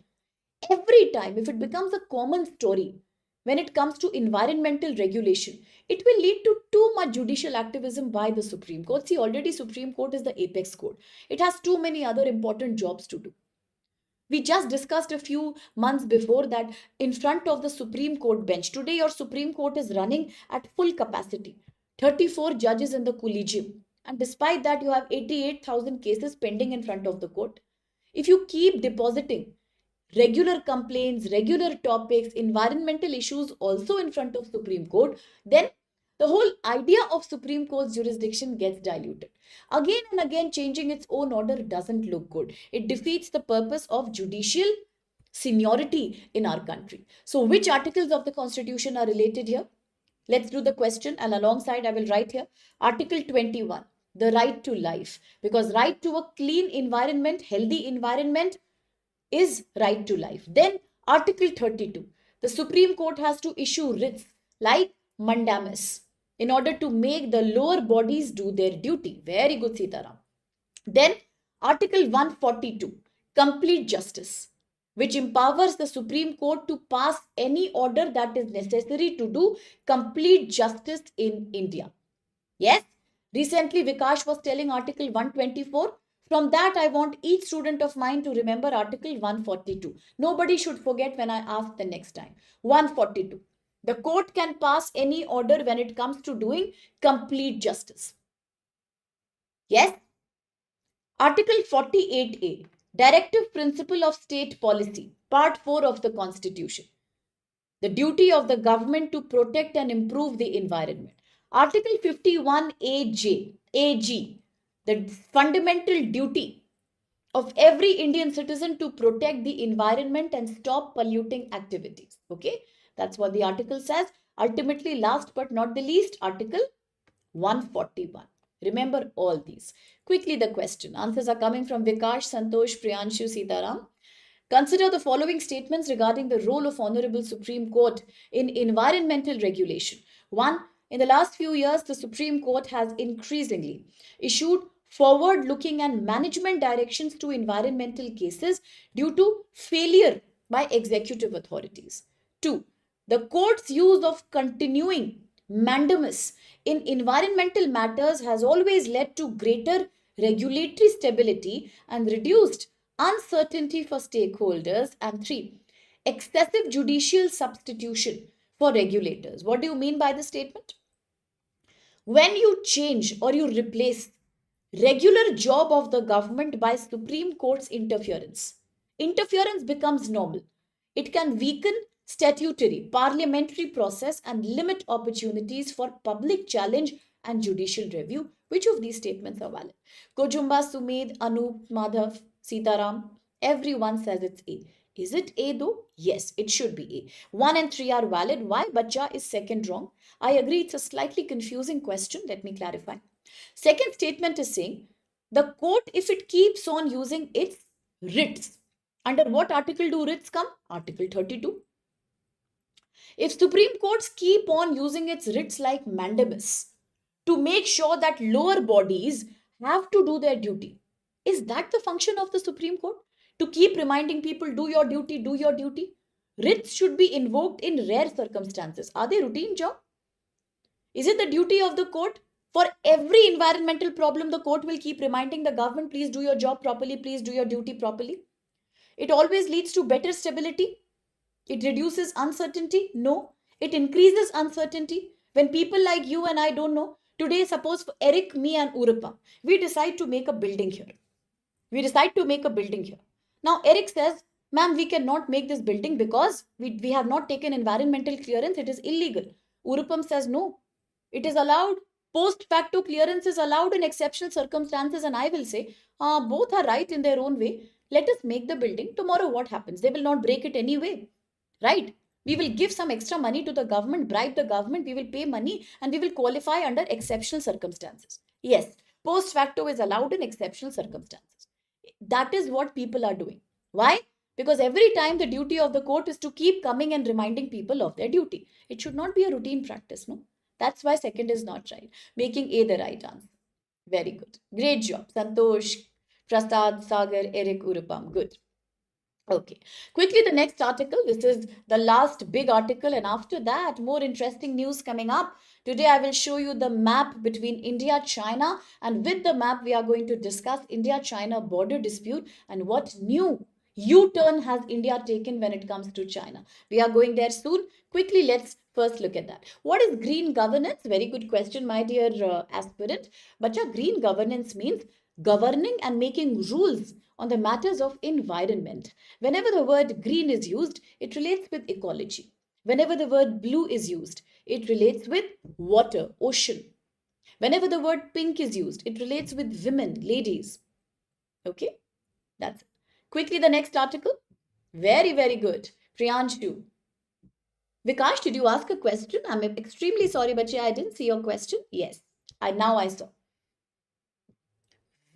every time, if it becomes a common story when it comes to environmental regulation, it will lead to too much judicial activism by the Supreme Court. See, already Supreme Court is the apex court. It has too many other important jobs to do. We just discussed a few months before that in front of the Supreme Court bench. Today, your Supreme Court is running at full capacity, 34 judges in the collegium. And despite that, you have 88,000 cases pending in front of the court. If you keep depositing regular complaints, regular topics, environmental issues also in front of Supreme Court, then the whole idea of Supreme Court's jurisdiction gets diluted. Again and again, changing its own order doesn't look good. It defeats the purpose of judicial seniority in our country. So, which articles of the Constitution are related here? Let's do the question, and alongside, I will write here Article 21, the right to life. Because right to a clean environment, healthy environment, is right to life. Then Article 32, the Supreme Court has to issue writs like mandamus in order to make the lower bodies do their duty. Very good, Sitaram. Then Article 142, complete justice, which empowers the Supreme Court to pass any order that is necessary to do complete justice in India. Yes, recently Vikash was telling Article 124. From that, I want each student of mine to remember Article 142. Nobody should forget when I ask the next time. 142. The court can pass any order when it comes to doing complete justice. Yes? Article 48A, Directive Principle of State Policy, Part 4 of the Constitution. The duty of the government to protect and improve the environment. Article 51AG, the fundamental duty of every Indian citizen to protect the environment and stop polluting activities. Okay, that's what the article says. Ultimately, last but not the least, Article 141. Remember all these. Quickly, the question. Answers are coming from Vikash, Santosh, Priyanshu, Sitaram. Consider the following statements regarding the role of Honorable Supreme Court in environmental regulation. 1. In the last few years, the Supreme Court has increasingly issued forward-looking and management directions to environmental cases due to failure by executive authorities. 2. The court's use of continuing mandamus in environmental matters has always led to greater regulatory stability and reduced uncertainty for stakeholders. And 3, excessive judicial substitution for regulators. What do you mean by the statement? When you change or you replace regular job of the government by Supreme Court's interference, interference becomes normal. It can weaken statutory parliamentary process and limit opportunities for public challenge and judicial review. Which of these statements are valid? Kojumba, Sumedh, Anup, Madhav, Sitaram, everyone says it's A. Is it A though? Yes, it should be A. 1 and 3 are valid. Why? Bacha is second wrong. I agree it's a slightly confusing question. Let me clarify. Second statement is saying the court, if it keeps on using its writs, under what article do writs come? Article 32. If Supreme Courts keep on using its writs like mandamus to make sure that lower bodies have to do their duty, is that the function of the Supreme Court? To keep reminding people, do your duty, do your duty? Writs should be invoked in rare circumstances. Are they routine job? Is it the duty of the court? For every environmental problem, the court will keep reminding the government, please do your job properly, please do your duty properly. It always leads to better stability. It reduces uncertainty. No, it increases uncertainty. When people like you and I don't know, today suppose for Eric, me and Urupa, we decide to make a building here. Now Eric says, ma'am, we cannot make this building because we have not taken environmental clearance. It is illegal. Urupam says no. It is allowed. Post facto clearance is allowed in exceptional circumstances, and I will say both are right in their own way. Let us make the building. Tomorrow, what happens? They will not break it anyway, right? We will give some extra money to the government, bribe the government, we will pay money, and we will qualify under exceptional circumstances. Yes, post facto is allowed in exceptional circumstances. That is what people are doing. Why? Because every time the duty of the court is to keep coming and reminding people of their duty. It should not be a routine practice, no? That's why second is not right. Making A the right answer. Very good. Great job. Santosh, Prasad, Sagar, Eric, Urupam. Good. Okay, quickly the next article. This is the last big article, and after that, more interesting news coming up. Today, I will show you the map between India, China, and with the map, we are going to discuss India China border dispute and what new U turn has India taken when it comes to China. We are going there soon. Quickly, let's first look at that. What is green governance? Very good question, my dear aspirant. But yeah, green governance means governing and making rules on the matters of environment. Whenever the word green is used, it relates with ecology. Whenever the word blue is used, it relates with water, ocean. Whenever the word pink is used, it relates with women, ladies. Okay, that's it. Quickly, the next article. Very, very good. Priyanshu. Vikash, did you ask a question? I'm extremely sorry, but I didn't see your question. Yes, now I saw.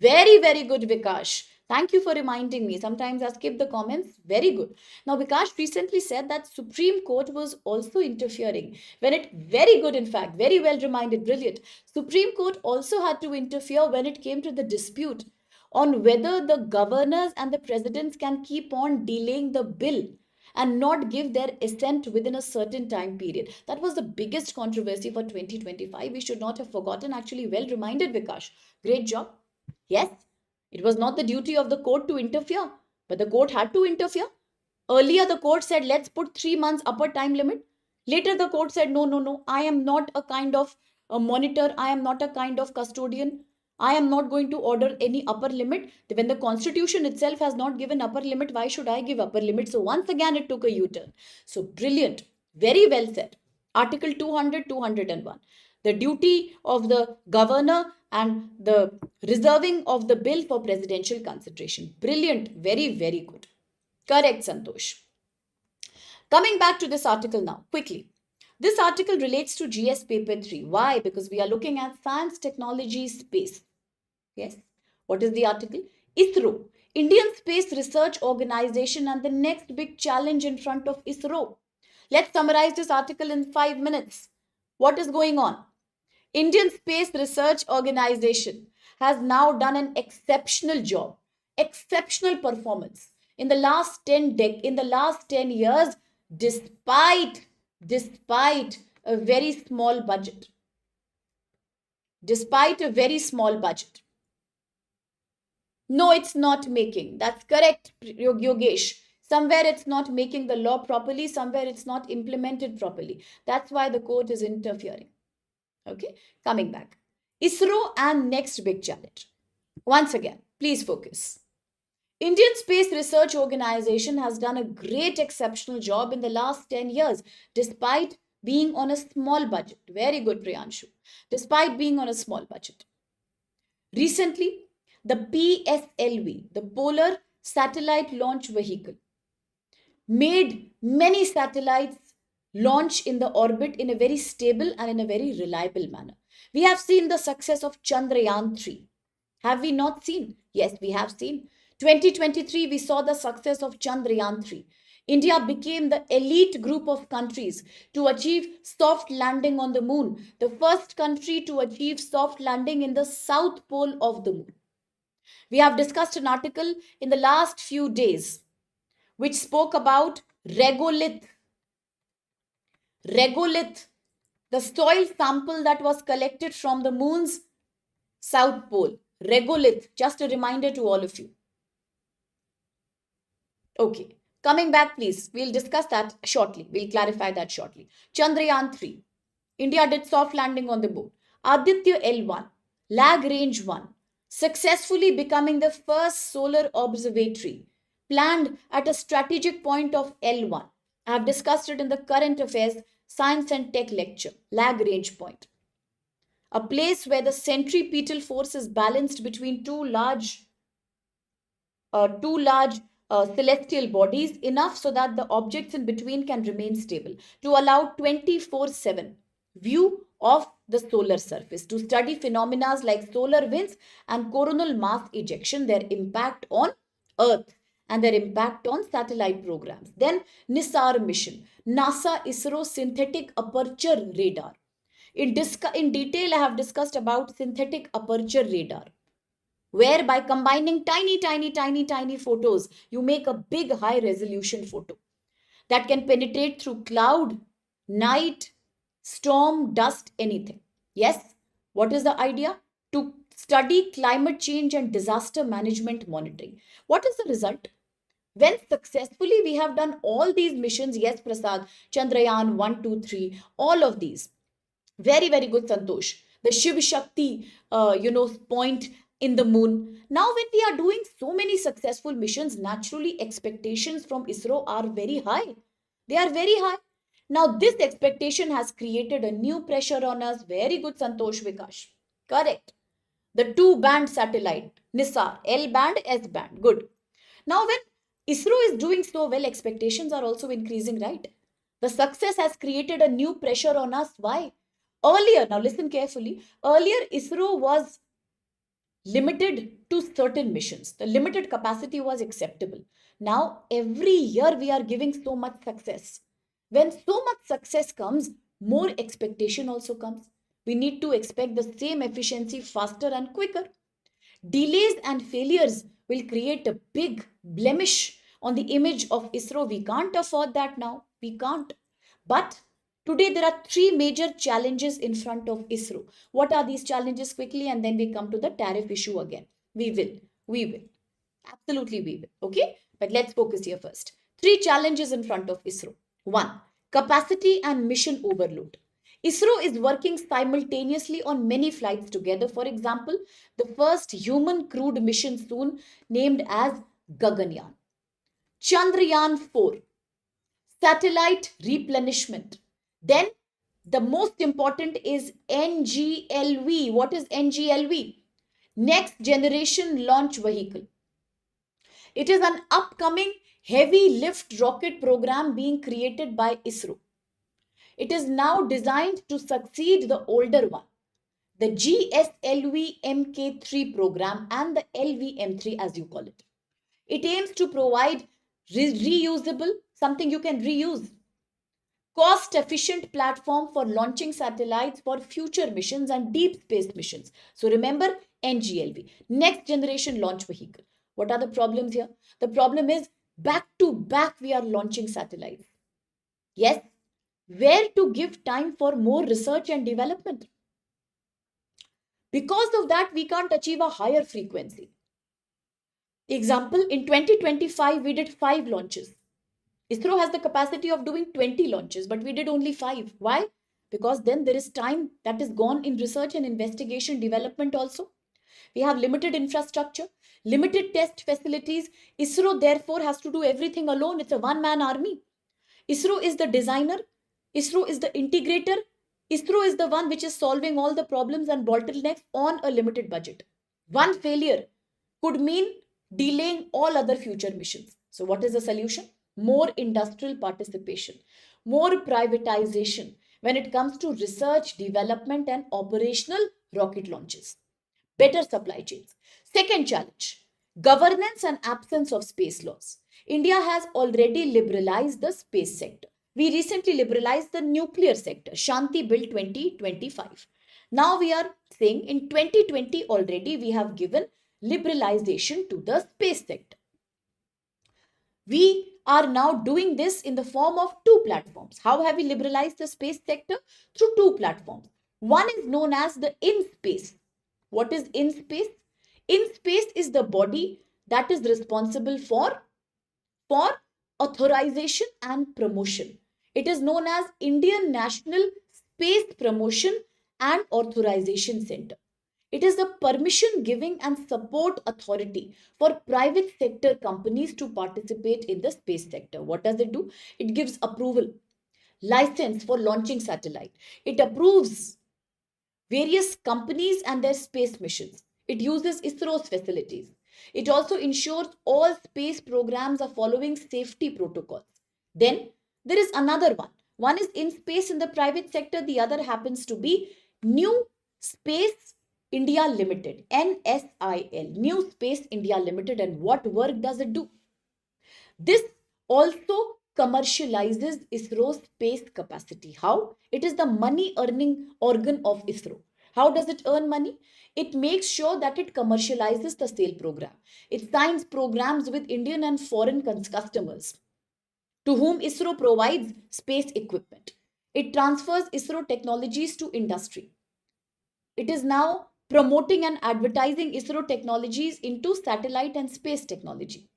Very, very good, Vikash. Thank you for reminding me. Sometimes I skip the comments. Very good. Now, Vikash recently said that Supreme Court was also interfering. Very good, in fact, very well reminded, brilliant. Supreme Court also had to interfere when it came to the dispute on whether the governors and the presidents can keep on delaying the bill and not give their assent within a certain time period. That was the biggest controversy for 2025. We should not have forgotten. Actually, well reminded, Vikash. Great job. Yes, it was not the duty of the court to interfere, but the court had to interfere. Earlier, the court said, let's put 3 months upper time limit. Later, the court said, no, no, no, I am not a kind of a monitor. I am not a kind of custodian. I am not going to order any upper limit. When the constitution itself has not given upper limit, why should I give upper limit? So once again, it took a U-turn. So brilliant. Very well said. Article 200, 201. The duty of the governor and the reserving of the bill for presidential consideration. Brilliant. Very, very good. Correct, Santosh. Coming back to this article now, quickly. This article relates to GS paper 3. Why? Because we are looking at science, technology, space. Yes. What is the article? ISRO, Indian Space Research Organization, and the next big challenge in front of ISRO. Let's summarize this article in 5 minutes. What is going on? Indian Space Research Organization has now done an exceptional job, exceptional performance in the last 10 years, despite a very small budget. Despite a very small budget. No, it's not making. That's correct, Yogesh. Somewhere it's not making the law properly, somewhere it's not implemented properly. That's why the court is interfering. Okay, coming back. ISRO and next big challenge. Once again, please focus. Indian Space Research Organization has done a great exceptional job in the last 10 years, despite being on a small budget. Very good, Priyanshu. Despite being on a small budget. Recently, the PSLV, the Polar Satellite Launch Vehicle, made many satellites launch in the orbit in a very stable and in a very reliable manner. We have seen the success of Chandrayaan 3. Have we not seen? Yes, we have seen. 2023, we saw the success of Chandrayaan 3. India became the elite group of countries to achieve soft landing on the moon, the first country to achieve soft landing in the south pole of the moon. We have discussed an article in the last few days which spoke about regolith. Regolith, the soil sample that was collected from the moon's south pole. Regolith, just a reminder to all of you. Okay, coming back, please. We'll discuss that shortly. We'll clarify that shortly. Chandrayaan 3. India did soft landing on the moon. Aditya L1, Lagrange 1, successfully becoming the first solar observatory planned at a strategic point of L1. I have discussed it in the current affairs science and tech lecture, Lagrange point, a place where the centripetal force is balanced between two large celestial bodies, enough so that the objects in between can remain stable, to allow 24/7 view of the solar surface, to study phenomena like solar winds and coronal mass ejection, their impact on Earth and their impact on satellite programs. Then NISAR mission, NASA ISRO synthetic aperture radar. In detail, I have discussed about synthetic aperture radar, where by combining tiny photos, you make a big high resolution photo that can penetrate through cloud, night, storm, dust, anything. Yes, what is the idea? To study climate change and disaster management monitoring. What is the result? When successfully we have done all these missions, yes, Prasad, Chandrayaan 1, 2, 3, all of these, very, very good, Santosh. The Shiv Shakti, point in the moon. Now, when we are doing so many successful missions, naturally expectations from ISRO are very high. They are very high. Now, this expectation has created a new pressure on us. Very good, Santosh Vikash. Correct. The two-band satellite, NISAR, L band, S band. Good. Now, when ISRO is doing so well, expectations are also increasing, right? The success has created a new pressure on us. Why? Earlier, now listen carefully, earlier ISRO was limited to certain missions. The limited capacity was acceptable. Now, every year we are giving so much success. When so much success comes, more expectation also comes. We need to expect the same efficiency faster and quicker. Delays and failures will create a big blemish on the image of ISRO. We can't afford that now. We can't. But today there are three major challenges in front of ISRO. What are these challenges quickly? And then we come to the tariff issue again. We will. We will. Absolutely we will. Okay? But let's focus here first. Three challenges in front of ISRO. One, capacity and mission overload. ISRO is working simultaneously on many flights together. For example, the first human crewed mission soon, named as Gaganyaan. Chandrayaan 4, satellite replenishment. Then the most important is NGLV. What is NGLV? Next Generation Launch Vehicle. It is an upcoming heavy lift rocket program being created by ISRO. It is now designed to succeed the older one, the GSLV MK3 program, and the LVM3 as you call it. It aims to provide reusable, something you can reuse, cost efficient platform for launching satellites for future missions and deep space missions. So remember NGLV, Next Generation Launch Vehicle. What are the problems here? The problem is back to back we are launching satellites. Yes, where to give time for more research and development? Because of that, we can't achieve a higher frequency. Example, in 2025, we did 5 launches. ISRO has the capacity of doing 20 launches, but we did only 5. Why? Because then there is time that is gone in research and investigation development also. We have limited infrastructure, limited test facilities. ISRO therefore has to do everything alone. It's a one-man army. ISRO is the designer. ISRO is the integrator. ISRO is the one which is solving all the problems and bottlenecks on a limited budget. One failure could mean delaying all other future missions. So what is the solution? More industrial participation, more privatization when it comes to research, development, and operational rocket launches. Better supply chains. Second challenge, governance and absence of space laws. India has already liberalized the space sector. We recently liberalized the nuclear sector, Shanti Bill 2025. Now we are saying in 2020 already we have given liberalization to the space sector. We are now doing this in the form of 2 platforms. How have we liberalized the space sector? Through 2 platforms. One is known as the InSpace. What is InSpace? InSpace is the body that is responsible for authorization and promotion. It is known as Indian National Space Promotion and Authorization Center. It is the permission giving and support authority for private sector companies to participate in the space sector. What does it do? It gives approval, license for launching satellite. It approves various companies and their space missions. It uses ISRO's facilities. It also ensures all space programs are following safety protocols. Then there is another one. One is in space in the private sector, the other happens to be New Space India Limited, NSIL, New Space India Limited. And what work does it do? This also commercializes ISRO's space capacity. How? It is the money earning organ of ISRO. How does it earn money? It makes sure that it commercializes the sale program. It signs programs with Indian and foreign customers to whom ISRO provides space equipment. It transfers ISRO technologies to industry. It is now promoting and advertising ISRO technologies into satellite and space technology.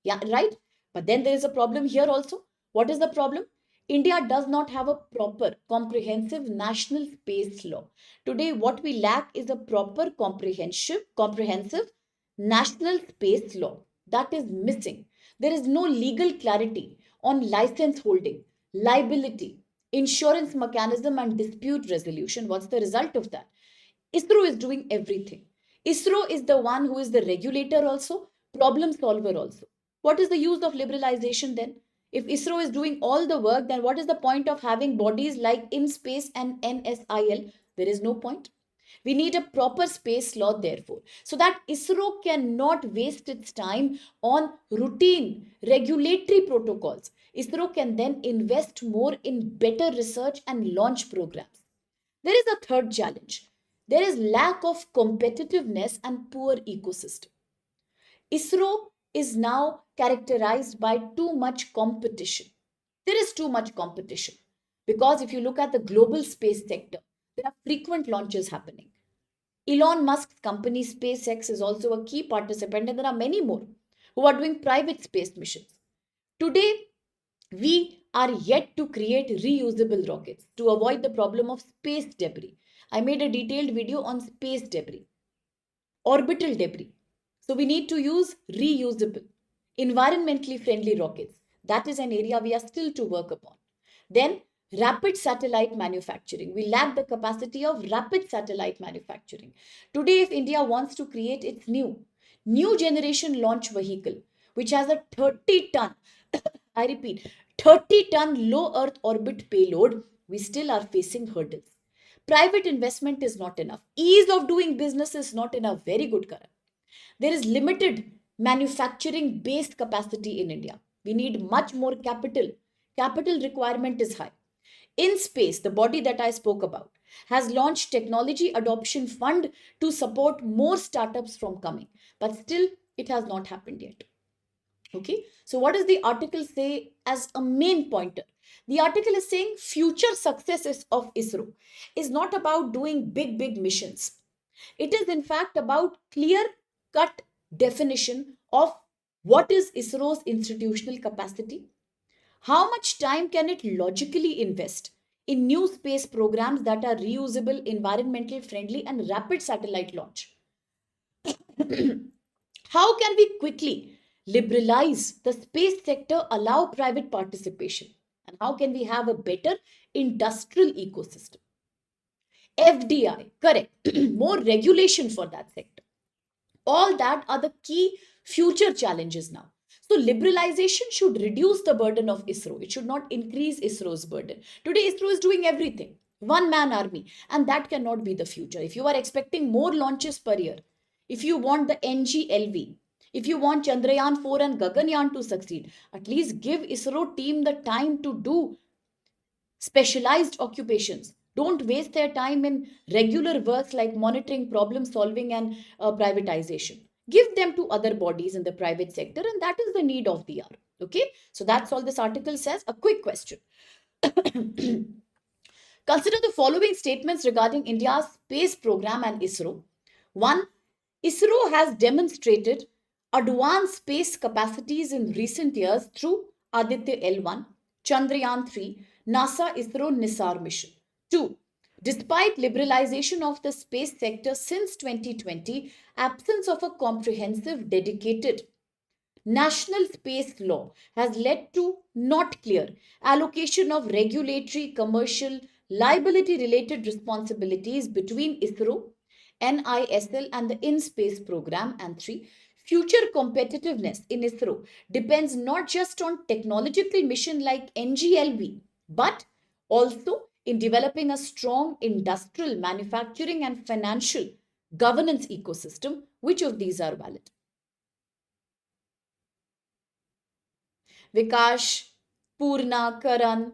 Yeah, right? But then there is a problem here also. What is the problem? India does not have a proper, comprehensive national space law. Today, what we lack is a proper, comprehensive national space law. That is missing. There is no legal clarity on license holding, liability, insurance mechanism, and dispute resolution. What's the result of that? ISRO is doing everything. ISRO is the one who is the regulator also, problem solver also. What is the use of liberalization then? If ISRO is doing all the work, then what is the point of having bodies like InSpace and NSIL? There is no point. We need a proper space law, therefore, so that ISRO cannot waste its time on routine regulatory protocols. ISRO can then invest more in better research and launch programs. There is a third challenge. There is lack of competitiveness and poor ecosystem. ISRO is now characterized by too much competition. There is too much competition because if you look at the global space sector, there are frequent launches happening. Elon Musk's company SpaceX is also a key participant, and there are many more who are doing private space missions. Today, we are yet to create reusable rockets to avoid the problem of space debris. I made a detailed video on space debris, orbital debris. So we need to use reusable, environmentally friendly rockets. That is an area we are still to work upon. Then rapid satellite manufacturing. We lack the capacity of rapid satellite manufacturing. Today, if India wants to create its new generation launch vehicle, which has a 30-ton, I repeat, 30-ton low Earth orbit payload, we still are facing hurdles. Private investment is not enough. Ease of doing business is not enough. Very good, Karan. There is limited manufacturing based capacity in India. We need much more capital. Capital requirement is high. In Space, the body that I spoke about, has launched Technology Adoption Fund to support more startups from coming. But still, it has not happened yet. Okay, so what does the article say as a main pointer? The article is saying future successes of ISRO is not about doing big missions. It is in fact about clear cut definition of what is ISRO's institutional capacity, how much time can it logically invest in new space programs that are reusable, environmental friendly, and rapid satellite launch. How can we quickly liberalize the space sector, allow private participation? And how can we have a better industrial ecosystem? FDI, correct, more regulation for that sector. All that are the key future challenges now. So liberalization should reduce the burden of ISRO. It should not increase ISRO's burden. Today, ISRO is doing everything. One man army. And that cannot be the future. If you are expecting more launches per year, if you want the NGLV, if you want Chandrayaan 4 and Gaganyaan to succeed, at least give ISRO team the time to do specialized occupations. Don't waste their time in regular works like monitoring, problem solving, and privatization. Give them to other bodies in the private sector, and that is the need of the hour. Okay, so that's all this article says. A quick question. Consider the following statements regarding India's space program and ISRO. 1. ISRO has demonstrated advanced space capacities in recent years through Aditya L1, Chandrayaan 3, NASA ISRO NISAR mission. 2. Despite liberalization of the space sector since 2020, absence of a comprehensive, dedicated national space law has led to not clear allocation of regulatory, commercial, liability related responsibilities between ISRO, NISL, and the In Space program. And three, future competitiveness in ISRO depends not just on technological mission like NGLV, but also in developing a strong industrial, manufacturing, and financial governance ecosystem. Which of these are valid? Vikash, Purna, Karan,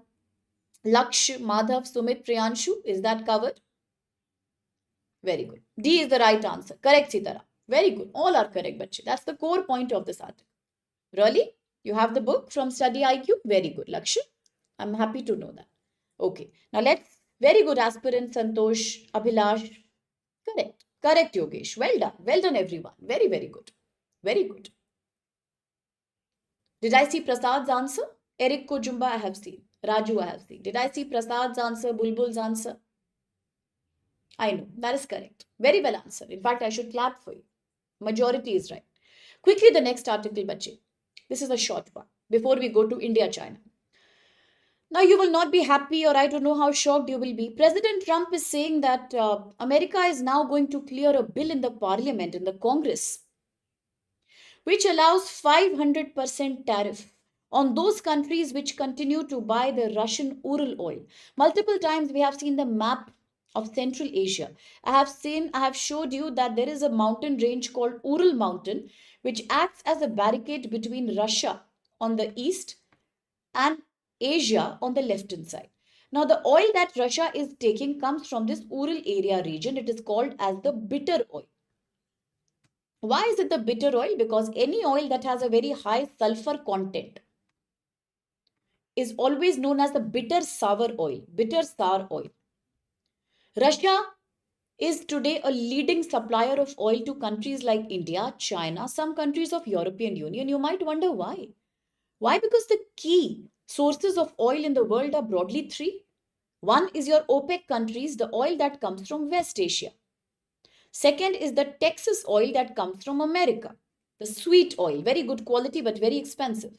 Laksh, Madhav, Sumit, Priyanshu. Is that covered? Very good. D is the right answer. Correct, Sitara. Very good. All are correct, bache. That's the core point of this article. Really? You have the book from StudyIQ? Very good, Laksh. I'm happy to know that. Okay. Now let's. Very good, aspirant Santosh, Abhilash. Correct. Correct, Yogesh. Well done. Well done, everyone. Very, very good. Very good. Did I see Prasad's answer? Eric Kojumba, I have seen. Raju, I have seen. Did I see Prasad's answer? Bulbul's answer? I know. That is correct. Very well answered. In fact, I should clap for you. Majority is right. Quickly, the next article, bache. This is a short one. Before we go to India, China. Now, you will not be happy, or I don't know how shocked you will be. President Trump is saying that America is now going to clear a bill in the parliament, in the Congress, which allows 500% tariff on those countries which continue to buy the Russian Ural oil. Multiple times we have seen the map of Central Asia. I have showed you that there is a mountain range called Ural Mountain, which acts as a barricade between Russia on the east and Asia on the left hand side. Now, the oil that Russia is taking comes from this Ural area region. It is called as the bitter oil. Why is it the bitter oil? Because any oil that has a very high sulfur content is always known as the bitter sour oil. Bitter sour oil. Russia is today a leading supplier of oil to countries like India, China, some countries of European Union. You might wonder why. Why? Because the key sources of oil in the world are broadly three. One is your OPEC countries, the oil that comes from West Asia. Second is the Texas oil that comes from America, the sweet oil, very good quality but very expensive.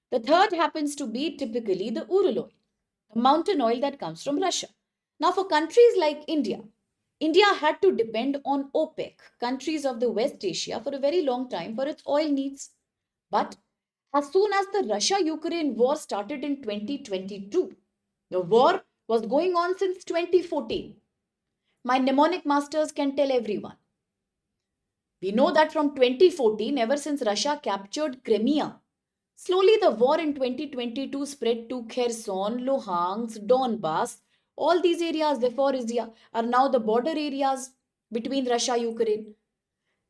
The third happens to be typically the Ural oil, the mountain oil that comes from Russia. Now, for countries like India, India had to depend on OPEC, countries of the West Asia, for a very long time for its oil needs. But as soon as the Russia-Ukraine war started in 2022, the war was going on since 2014. My mnemonic masters can tell everyone. We know that from 2014, ever since Russia captured Crimea, slowly the war in 2022 spread to Kherson, Luhansk, Donbass. All these areas, Zaporizhia, are now the border areas between Russia and Ukraine.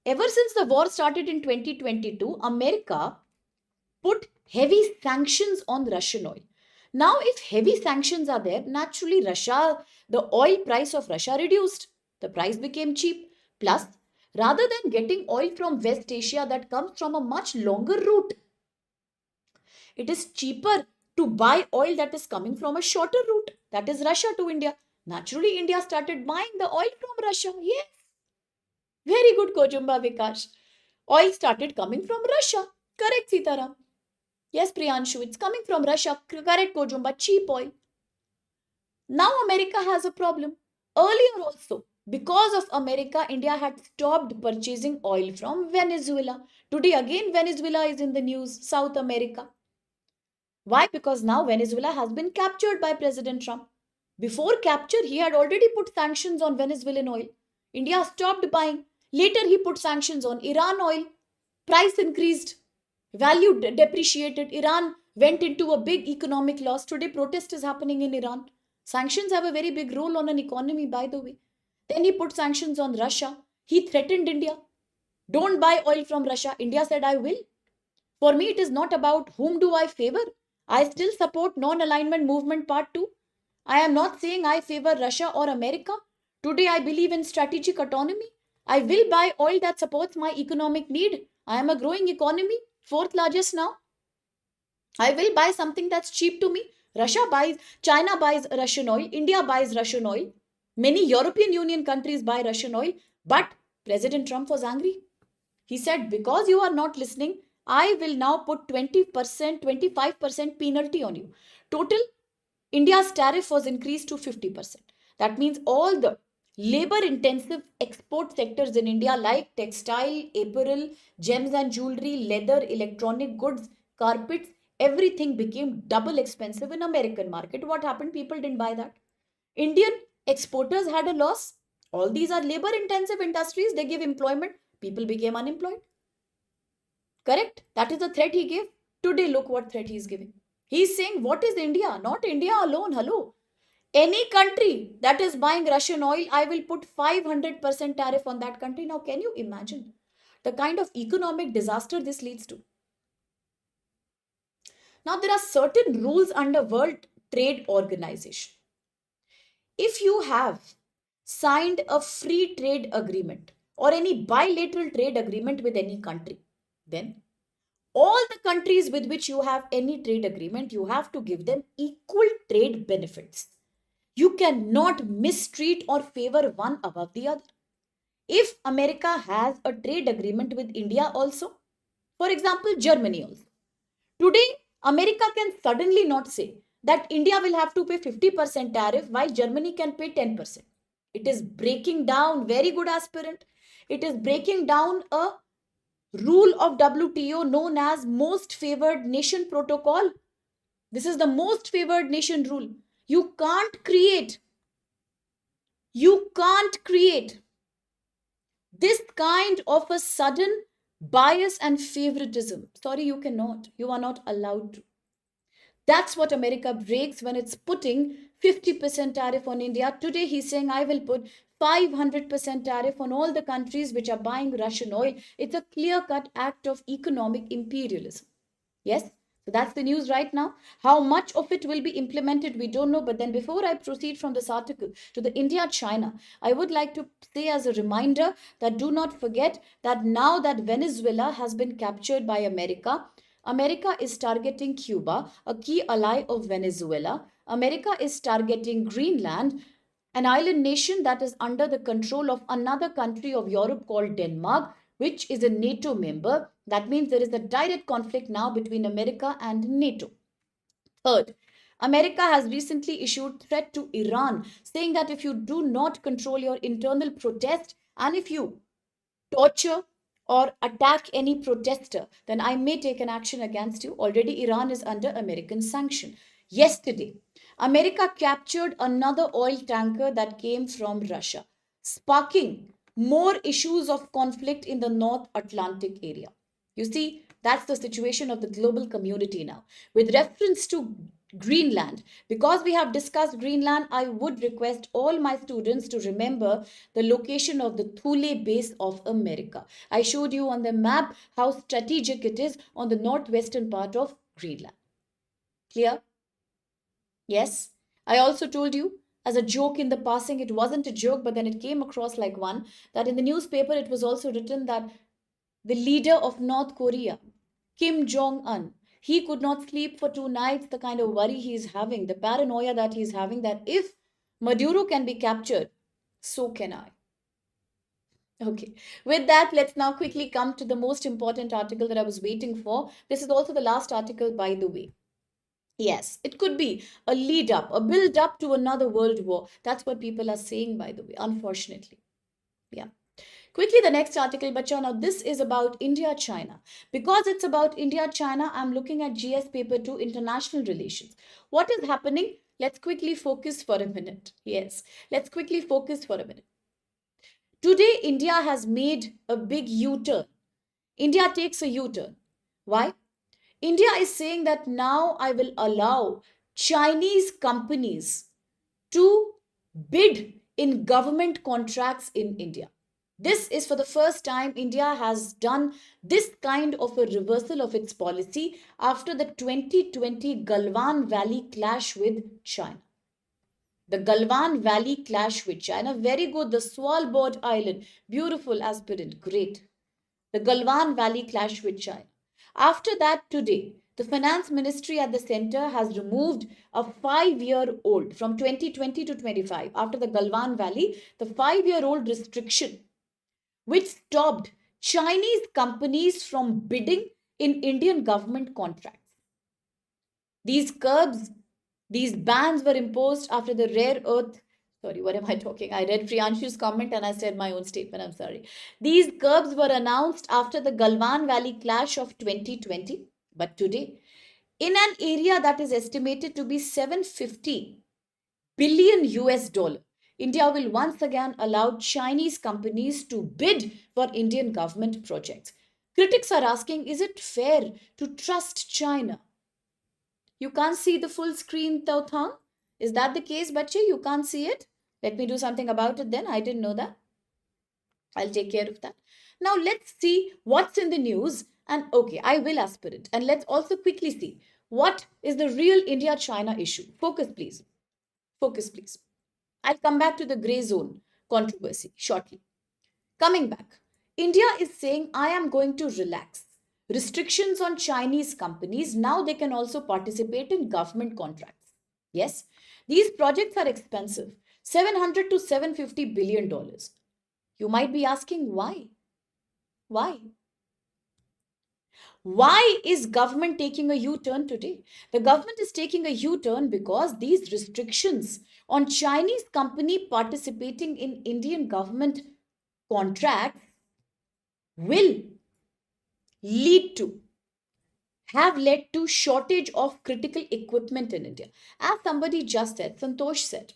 Ever since the war started in 2022, America put heavy sanctions on Russian oil. Now, if heavy sanctions are there, naturally the oil price of Russia reduced. The price became cheap. Plus, rather than getting oil from West Asia that comes from a much longer route, it is cheaper to buy oil that is coming from a shorter route, that is Russia to India. Naturally, India started buying the oil from Russia. Yes. Very good, Kojumba Vikash. Oil started coming from Russia. Correct, Sitaram. Yes, Priyanshu, it's coming from Russia. Correct, Kojumba. Cheap oil. Now America has a problem. Earlier also, because of America, India had stopped purchasing oil from Venezuela. Today again, Venezuela is in the news, South America. Why? Because now Venezuela has been captured by President Trump. Before capture, he had already put sanctions on Venezuelan oil. India stopped buying. Later, he put sanctions on Iran oil. Price increased. Value depreciated. Iran went into a big economic loss. Today, protest is happening in Iran. Sanctions have a very big role on an economy, by the way. Then he put sanctions on Russia. He threatened India. Don't buy oil from Russia. India said, I will. For me, it is not about whom do I favor. I still support non-alignment movement part 2. I am not saying I favor Russia or America. Today, I believe in strategic autonomy. I will buy oil that supports my economic need. I am a growing economy, fourth largest now. I will buy something that's cheap to me. China buys Russian oil, India buys Russian oil. Many European Union countries buy Russian oil. But President Trump was angry. He said, because you are not listening, I will now put 20%, 25% penalty on you. Total India's tariff was increased to 50%. That means all the labor intensive export sectors in India like textile, apparel, gems and jewelry, leather, electronic goods, carpets, everything became double expensive in American market. What happened? People didn't buy that. Indian exporters had a loss. All these are labor intensive industries. They give employment. People became unemployed. Correct? That is the threat he gave. Today, look what threat he is giving. He is saying, what is India? Not India alone. Hello. Any country that is buying Russian oil, I will put 500% tariff on that country. Now, can you imagine the kind of economic disaster this leads to? Now, there are certain rules under World Trade Organization. If you have signed a free trade agreement or any bilateral trade agreement with any country, then all the countries with which you have any trade agreement, you have to give them equal trade benefits. You cannot mistreat or favor one above the other. If America has a trade agreement with India also, for example, Germany also, today America can suddenly not say that India will have to pay 50% tariff while Germany can pay 10%. It is breaking down, very good aspirant. It is breaking down a rule of WTO known as most favored nation protocol. This is the most favored nation rule. You can't create this kind of a sudden bias and favoritism. Sorry, you cannot. You are not allowed to. That's what America breaks when it's putting 50% tariff on India. Today he's saying, I will put 500% tariff on all the countries which are buying Russian oil. It's a clear-cut act of economic imperialism. Yes? So that's the news right now. How much of it will be implemented, we don't know. But then before I proceed from this article to the India-China, I would like to say as a reminder that do not forget that now that Venezuela has been captured by America, America is targeting Cuba, a key ally of Venezuela. America is targeting Greenland, an island nation that is under the control of another country of Europe called Denmark, which is a NATO member. That means there is a direct conflict now between America and NATO. Third, America has recently issued threat to Iran, saying that if you do not control your internal protest and if you torture or attack any protester, then I may take an action against you. Already Iran is under American sanction. Yesterday, America captured another oil tanker that came from Russia, sparking more issues of conflict in the North Atlantic area. You see, that's the situation of the global community now. With reference to Greenland, because we have discussed Greenland, I would request all my students to remember the location of the Thule base of America. I showed you on the map how strategic it is on the northwestern part of Greenland. Clear? Yes. I also told you as a joke in the passing, it wasn't a joke, but then it came across like one, that in the newspaper it was also written that the leader of North Korea, Kim Jong-un, he could not sleep for 2 nights, the kind of worry he is having, the paranoia that he is having, that if Maduro can be captured, so can I. Okay, with that, let's now quickly come to the most important article that I was waiting for. This is also the last article, by the way. Yes, it could be a lead up, a build up to another world war. That's what people are saying, by the way, unfortunately. Yeah. Quickly, the next article, Bacha. Now, this is about India-China. Because it's about India-China, I'm looking at GS Paper 2, International Relations. What is happening? Let's quickly focus for a minute. Yes, let's quickly focus for a minute. Today, India has made a big U-turn. India takes a U-turn. Why? India is saying that now I will allow Chinese companies to bid in government contracts in India. This is for the first time India has done this kind of a reversal of its policy after the 2020 Galwan Valley clash with China. The Galwan Valley clash with China, very good. The Svalbard Island, beautiful aspirant, great. The Galwan Valley clash with China. After that, today, the finance ministry at the center has removed a 5-year-old from 2020 to 25 after the Galwan Valley, the 5-year-old restriction which stopped Chinese companies from bidding in Indian government contracts. These curbs, these bans were imposed after the rare earth. Sorry, what am I talking? I read Priyanshu's comment and I said my own statement. I'm sorry. These curbs were announced after the Galwan Valley clash of 2020. But today, in an area that is estimated to be 750 billion US dollar, India will once again allow Chinese companies to bid for Indian government projects. Critics are asking, is it fair to trust China? You can't see the full screen, Tauthang? Is that the case, Bache? You can't see it? Let me do something about it then. I didn't know that. I'll take care of that. Now let's see what's in the news. And okay, I will aspirant. And let's also quickly see what is the real India-China issue. Focus, please. Focus, please. I'll come back to the grey zone controversy shortly. Coming back, India is saying, I am going to relax restrictions on Chinese companies. Now they can also participate in government contracts. Yes, these projects are expensive, 700 to 750 billion dollars. You might be asking why? Why? Why is government taking a U-turn today? The government is taking a U-turn because these restrictions on Chinese company participating in Indian government contracts will lead to have led to shortage of critical equipment in India. As somebody just said, Santosh said.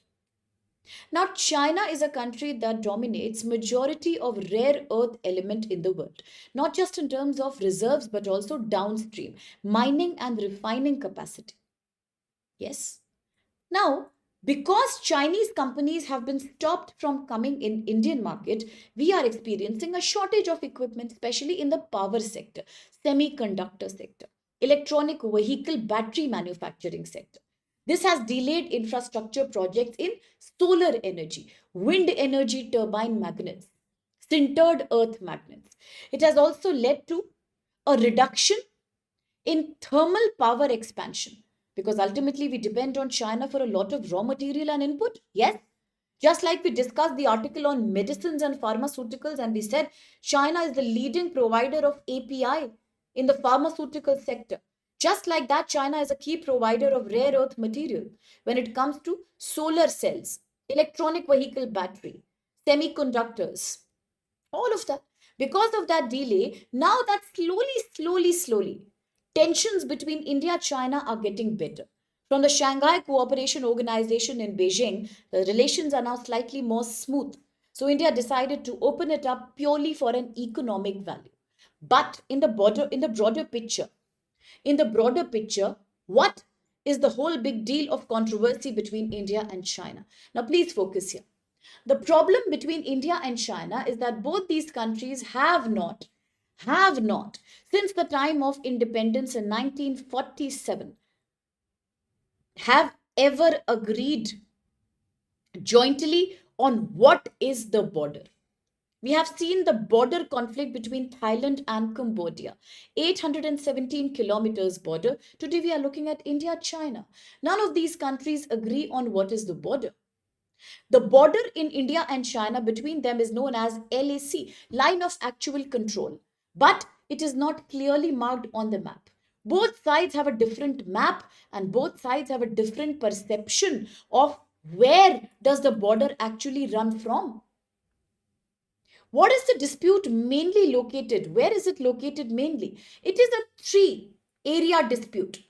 Now, China is a country that dominates majority of rare earth element in the world, not just in terms of reserves, but also downstream, mining and refining capacity. Yes. Now, because Chinese companies have been stopped from coming in Indian market, we are experiencing a shortage of equipment, especially in the power sector, semiconductor sector, electronic vehicle battery manufacturing sector. This has delayed infrastructure projects in solar energy, wind energy turbine magnets, sintered earth magnets. It has also led to a reduction in thermal power expansion because ultimately we depend on China for a lot of raw material and input. Yes, just like we discussed the article on medicines and pharmaceuticals, and we said China is the leading provider of API in the pharmaceutical sector. Just like that, China is a key provider of rare earth material when it comes to solar cells, electronic vehicle battery, semiconductors, all of that. Because of that delay, now that slowly, tensions between India and China are getting better. From the Shanghai Cooperation Organization in Beijing, the relations are now slightly more smooth. So India decided to open it up purely for an economic value. But in the broader picture, what is the whole big deal of controversy between India and China? Now, please focus here. The problem between India and China is that both these countries have not, since the time of independence in 1947, have ever agreed jointly on what is the border. We have seen the border conflict between Thailand and Cambodia. 817 kilometers border. Today we are looking at India, China. None of these countries agree on what is the border. The border in India and China between them is known as LAC, line of actual control, but it is not clearly marked on the map. Both sides have a different map and both sides have a different perception of where does the border actually run from. What is the dispute mainly located? Where is it located mainly? It is a three area dispute.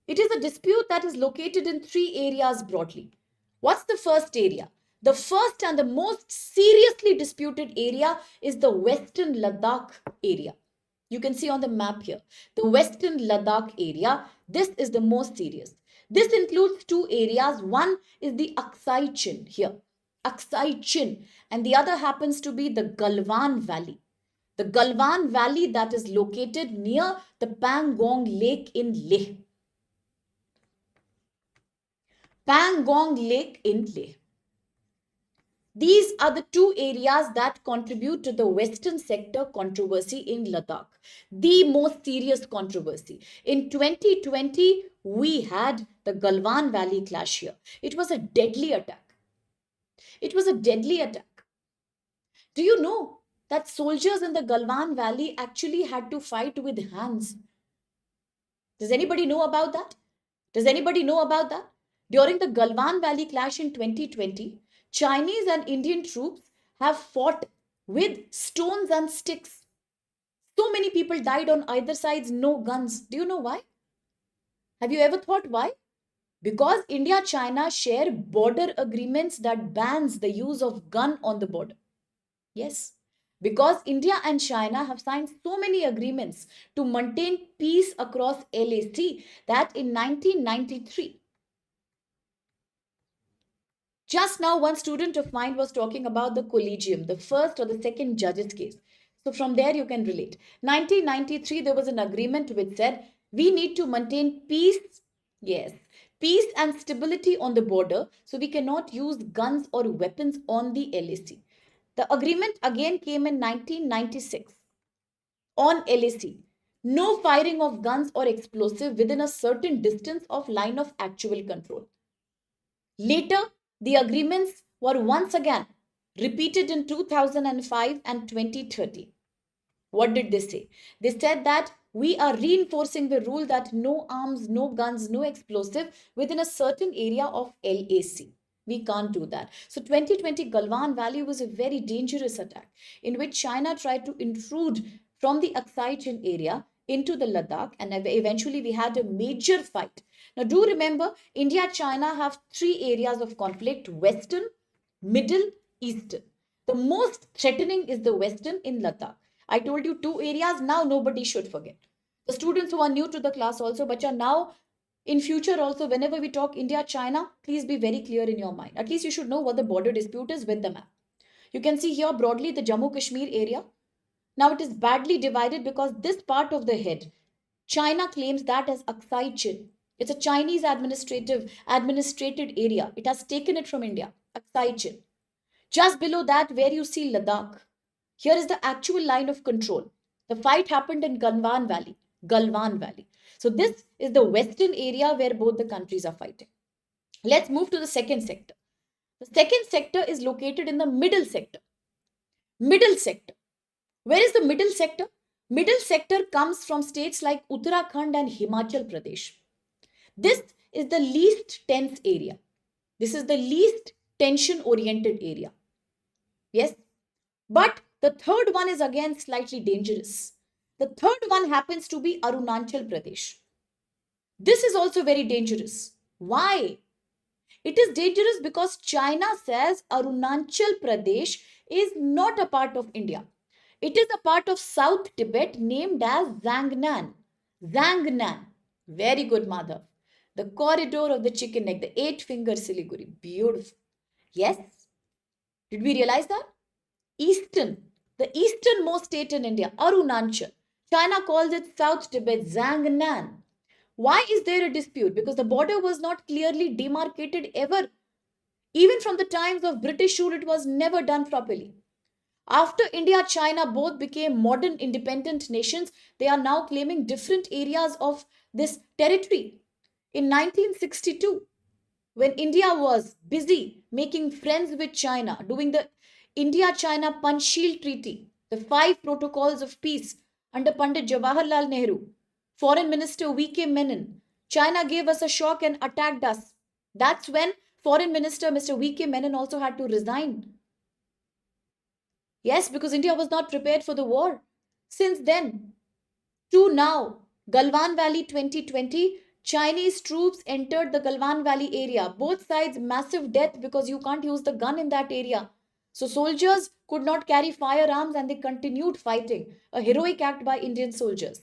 It is a dispute that is located in three areas broadly. What's the first area? The first and the most seriously disputed area is the Western Ladakh area. You can see on the map here, the Western Ladakh area. This is the most serious. This includes two areas. One is the Aksai Chin here, Aksai Chin, and the other happens to be the Galwan Valley. The Galwan Valley that is located near the Pangong Lake in Leh. Pangong Lake in Leh. These are the two areas that contribute to the Western sector controversy in Ladakh, the most serious controversy. In 2020, we had the Galwan Valley clash here. It was a deadly attack. It was a deadly attack. Do you know that soldiers in the Galwan Valley actually had to fight with hands. Does anybody know about that? Does anybody know about that? During the Galwan Valley clash in 2020, Chinese and Indian troops have fought with stones and sticks. So many people died on either sides, no guns. Do you know why? Have you ever thought why? Because India China share border agreements that bans the use of gun on the border. Yes. Because India and China have signed so many agreements to maintain peace across LAC that in 1993, just now, one student of mine was talking about the collegium, the first or the second judge's case. So from there you can relate. 1993, there was an agreement which said we need to maintain peace. Yes, peace and stability on the border. So we cannot use guns or weapons on the LAC. The agreement again came in 1996 on LAC. No firing of guns or explosive within a certain distance of line of actual control. Later, the agreements were once again repeated in 2005 and 2030. What did they say? They said that we are reinforcing the rule that no arms, no guns, no explosive within a certain area of LAC. We can't do that. So 2020 Galwan Valley was a very dangerous attack in which China tried to intrude from the Aksai Chin area into the Ladakh, and eventually we had a major fight. Now do remember, India China have three areas of conflict: western, middle, eastern. The most threatening is the western in Ladakh. I told you two areas, now nobody should forget. The students who are new to the class also, bacha, now in future also, whenever we talk India China, please be very clear in your mind. At least you should know what the border dispute is with the map. You can see here broadly the Jammu Kashmir area. Now it is badly divided because this part of the head, China claims that as Aksai Chin. It's a Chinese administrated area. It has taken it from India, Aksai Chin. Just below that, where you see Ladakh, here is the actual line of control. The fight happened in Galwan Valley. Galwan Valley. So this is the western area where both the countries are fighting. Let's move to the second sector. The second sector is located in the middle sector. Middle sector. Where is the middle sector? Middle sector comes from states like Uttarakhand and Himachal Pradesh. This is the least tense area. This is the least tension oriented area. Yes. But the third one is again slightly dangerous. The third one happens to be Arunachal Pradesh. This is also very dangerous. Why? It is dangerous because China says Arunachal Pradesh is not a part of India. It is a part of South Tibet named as Zangnan. Zangnan. Very good, Madhav. The corridor of the chicken neck, the eight-finger Siliguri. Beautiful. Yes? Did we realize that? Eastern, the easternmost state in India, Arunachal. China calls it South Tibet, Zangnan. Why is there a dispute? Because the border was not clearly demarcated ever. Even from the times of British rule, it was never done properly. After India, China both became modern independent nations, they are now claiming different areas of this territory. In 1962, when India was busy making friends with China, doing the India-China Panchsheel Treaty, the 5 protocols of peace under Pandit Jawaharlal Nehru, Foreign Minister V.K. Menon, China gave us a shock and attacked us. That's when Foreign Minister Mr. V.K. Menon also had to resign. Yes, because India was not prepared for the war. Since then to now, Galwan Valley 2020, Chinese troops entered the Galwan Valley area. Both sides, massive death because you can't use the gun in that area. So soldiers could not carry firearms and they continued fighting. A heroic act by Indian soldiers.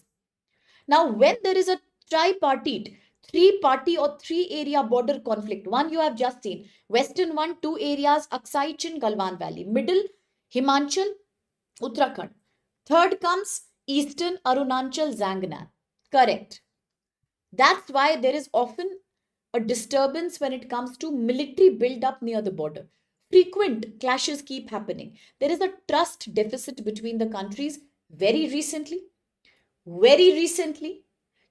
Now, when there is a tripartite, three-party or three-area border conflict, one you have just seen, western one, two areas, Aksai Chin, Galwan Valley, middle, Himachal, Uttarakhand. Third comes eastern Arunachal, Zangnan. Correct. That's why there is often a disturbance when it comes to military build-up near the border. Frequent clashes keep happening. There is a trust deficit between the countries. Very recently,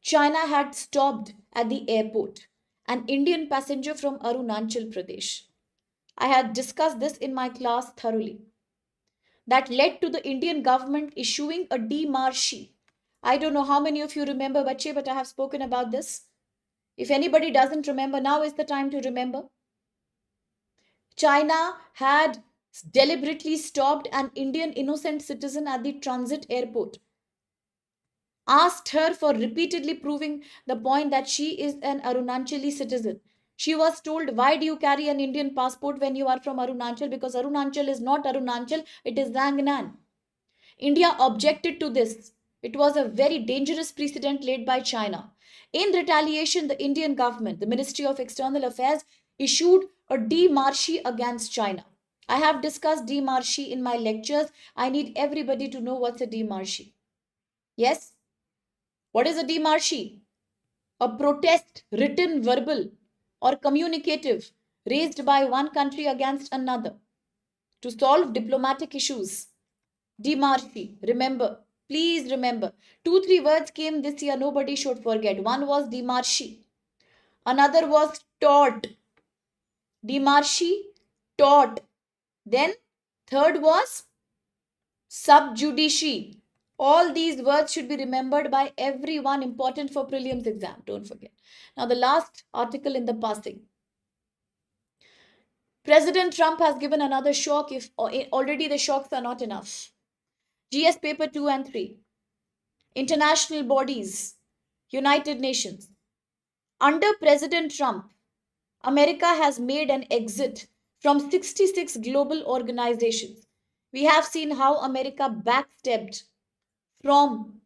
China had stopped at the airport an Indian passenger from Arunachal Pradesh. I had discussed this in my class thoroughly. that led to the Indian government issuing a demarche. I don't know how many of you remember, bache, but I have spoken about this. If anybody doesn't remember, now is the time to remember. China had deliberately stopped an Indian innocent citizen at the transit airport, asked her for repeatedly proving the point that she is an Arunachali citizen. She was told, why do you carry an Indian passport when you are from Arunachal? Because Arunachal is not Arunachal, it is Zangnan. India objected to this. It was a very dangerous precedent laid by China. In retaliation, the Indian government, the Ministry of External Affairs, issued a demarche against China. I have discussed demarche in my lectures. I need everybody to know what's a demarche. Yes? What is a demarche? A protest, written, verbal, or communicative, raised by one country against another to solve diplomatic issues. Demarche. Remember. Please remember. 2-3 words came this year. Nobody should forget. One was demarche. Another was taught. Demarche, taught. Then third was sub judice. All these words should be remembered by everyone, important for prelims exam. Don't forget. Now the last article in the passing. President Trump has given another shock if already the shocks are not enough. GS paper 2 and 3. International bodies, United Nations. Under President Trump, America has made an exit from 66 global organizations. We have seen how America backstepped from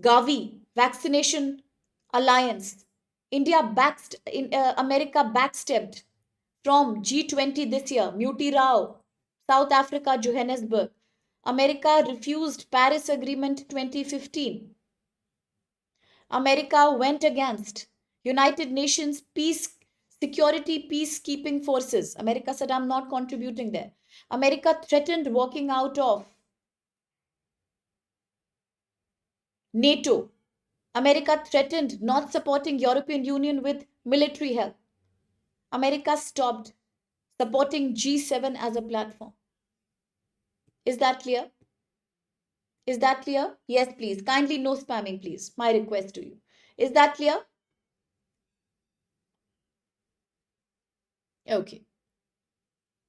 Gavi, Vaccination Alliance. America backstepped from G20 this year, Muti Rao, South Africa, Johannesburg. America refused Paris Agreement 2015. America went against United Nations security peacekeeping forces. America said, I'm not contributing there. America threatened walking out of NATO. America threatened not supporting European Union with military help. America stopped supporting G7 as a platform. Is that clear? Is that clear? Yes, please. Kindly no spamming, please. My request to you. Is that clear? Okay.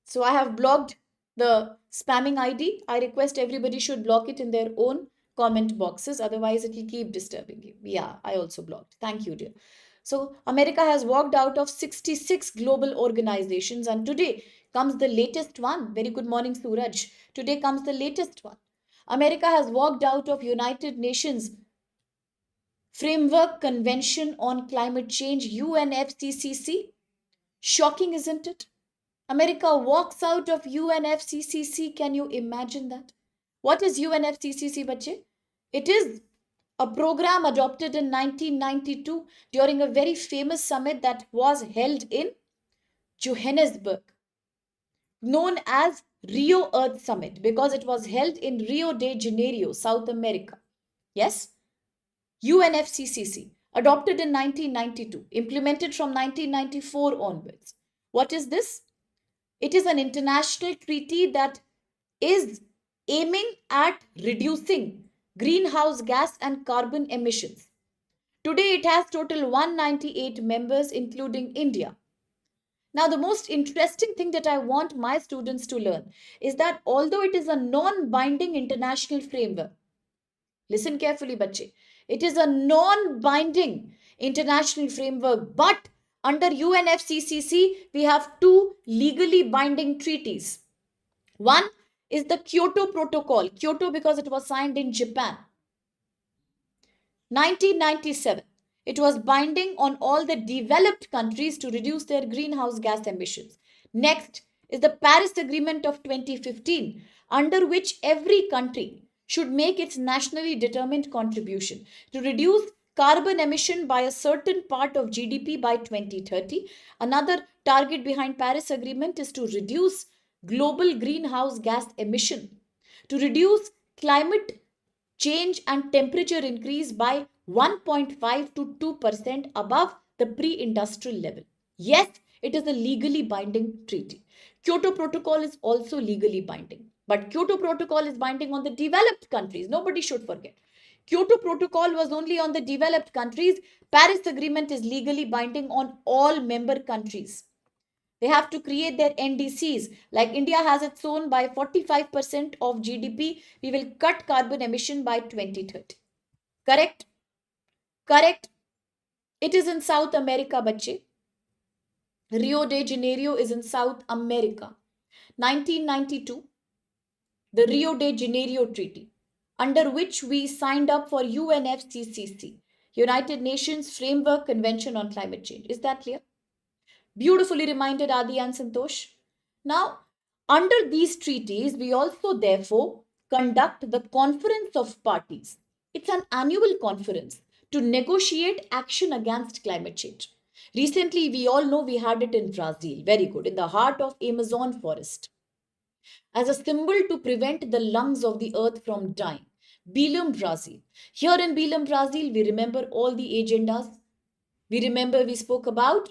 So I have blocked the spamming ID. I request everybody should block it in their own comment boxes. Otherwise, it will keep disturbing you. Yeah, I also blocked. Thank you, dear. So America has walked out of 66 global organizations, and today comes the latest one. Very good morning, Suraj. Today comes the latest one. America has walked out of United Nations Framework Convention on Climate Change, UNFCCC. Shocking, isn't it? America walks out of UNFCCC. Can you imagine that? What is UNFCCC, bache? It is a program adopted in 1992 during a very famous summit that was held in Johannesburg, known as Rio Earth Summit, because it was held in Rio de Janeiro, South America. Yes? UNFCCC, adopted in 1992, implemented from 1994 onwards. What is this? It is an international treaty that is aiming at reducing greenhouse gas and carbon emissions. Today it has total 198 members, including India. Now, the most interesting thing that I want my students to learn is that although it is a non-binding international framework, listen carefully, bache, it is a non-binding international framework, but under UNFCCC, we have two legally binding treaties. One is the Kyoto Protocol. Kyoto because it was signed in Japan. 1997. It was binding on all the developed countries to reduce their greenhouse gas emissions. Next is the Paris Agreement of 2015, under which every country should make its nationally determined contribution to reduce carbon emission by a certain part of GDP by 2030. Another target behind Paris Agreement is to reduce global greenhouse gas emission, to reduce climate change and temperature increase by 1.5 to 2% above the pre-industrial level. Yes, it is a legally binding treaty. Kyoto Protocol is also legally binding. But Kyoto Protocol is binding on the developed countries. Nobody should forget. Kyoto Protocol was only on the developed countries. Paris Agreement is legally binding on all member countries. They have to create their NDCs. Like India has its own by 45% of GDP. We will cut carbon emission by 2030. Correct? Correct. It is in South America, bache. Rio de Janeiro is in South America. 1992, the Rio de Janeiro Treaty, under which we signed up for UNFCCC, United Nations Framework Convention on Climate Change. Is that clear? Beautifully reminded, Adi and Santosh. Now, under these treaties, we also therefore conduct the Conference of Parties. It's an annual conference to negotiate action against climate change. Recently, we all know we had it in Brazil, very good, in the heart of Amazon forest, as a symbol to prevent the lungs of the earth from dying. Belém, Brazil. Here in Belém, Brazil, we remember all the agendas. We remember we spoke about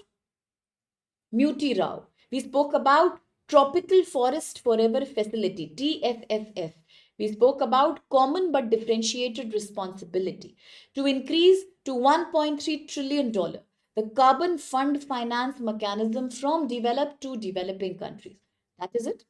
Muti Rao. We spoke about Tropical Forest Forever Facility, TFFF. We spoke about common but differentiated responsibility to increase to $1.3 trillion, the carbon fund finance mechanism from developed to developing countries. That is it.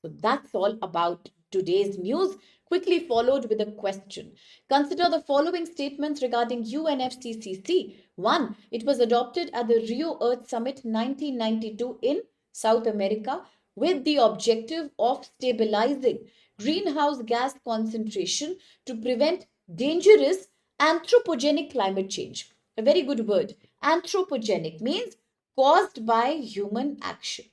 So that's all about today's news, quickly followed with a question. Consider the following statements regarding UNFCCC. 1. It was adopted at the Rio Earth Summit 1992 in South America with the objective of stabilizing greenhouse gas concentration to prevent dangerous anthropogenic climate change. A very good word. Anthropogenic means caused by human action.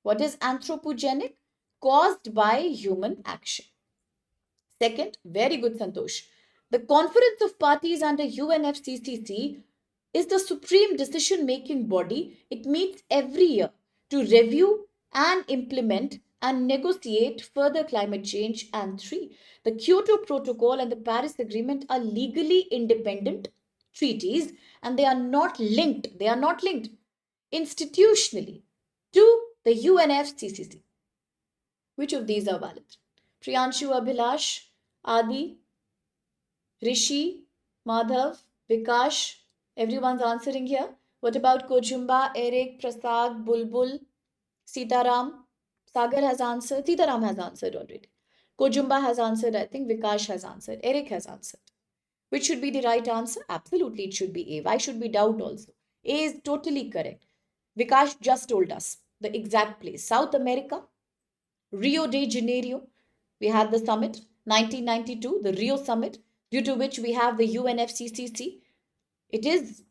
What is anthropogenic? Caused by human action. Second, very good, Santosh. The Conference of Parties under UNFCCC is the supreme decision making body. It meets every year to review and implement and negotiate further climate change. And 3, the Kyoto Protocol and the Paris Agreement are legally independent treaties and they are not linked. They are not linked institutionally to the UNFCCC. Which of these are valid? Priyanshu, Abhilash, Adi, Rishi, Madhav, Vikash, everyone's answering here. What about Kojumba, Eric, Prasad, Bulbul, Sitaram? Sagar has answered. Sitaram has answered already. Kojumba has answered, I think. Vikash has answered. Eric has answered. Which should be the right answer? Absolutely, it should be A. Why should we doubt also? A is totally correct. Vikash just told us the exact place. South America, Rio de Janeiro. We had the summit, 1992, the Rio summit, due to which we have the UNFCCC. It is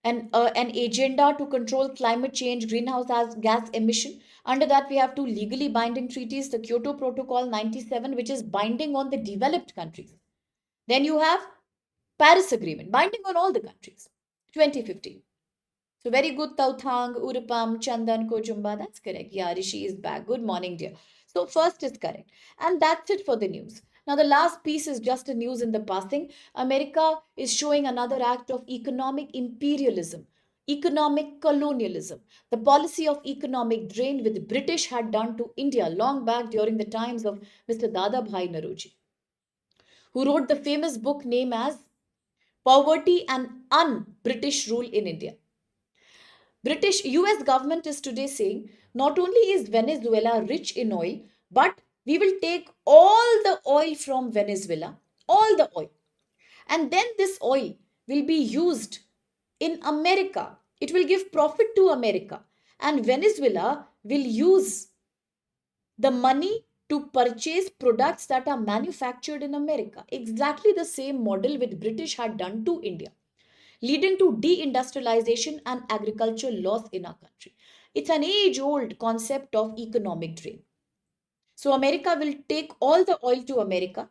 an agenda to control climate change, greenhouse gas emission. Under that, we have two legally binding treaties, the Kyoto Protocol 97, which is binding on the developed countries. Then you have Paris Agreement, binding on all the countries, 2015. So very good, Tauthang, Urupam, Chandan, Kojumba. That's correct. Yeah, Rishi is back. Good morning, dear. So first is correct. And that's it for the news. Now the last piece is just a news in the passing. America is showing another act of economic imperialism, economic colonialism. The policy of economic drain which the British had done to India long back during the times of Mr. Dadabhai Naoroji, who wrote the famous book named as Poverty and Un-British Rule in India. British US government is today saying not only is Venezuela rich in oil, but we will take all the oil from Venezuela, all the oil. And then this oil will be used in America. It will give profit to America. And Venezuela will use the money to purchase products that are manufactured in America. Exactly the same model which British had done to India, leading to deindustrialization and agricultural loss in our country. It's an age-old concept of economic drain. So America will take all the oil to America.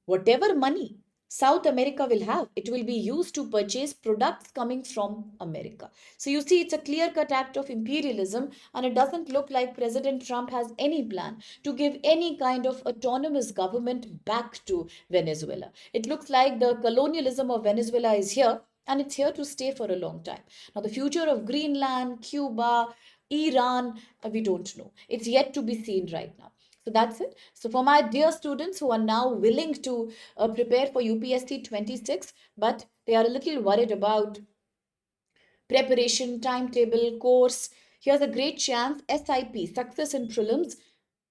Whatever money South America will have, it will be used to purchase products coming from America. So you see, it's a clear-cut act of imperialism, and it doesn't look like President Trump has any plan to give any kind of autonomous government back to Venezuela. It looks like the colonialism of Venezuela is here, and it's here to stay for a long time. Now, the future of Greenland, Cuba, Iran, we don't know. It's yet to be seen right now. So that's it. So for my dear students who are now willing to prepare for UPSC 26, but they are a little worried about preparation, timetable, course, here's a great chance. SIP, Success in Prelims,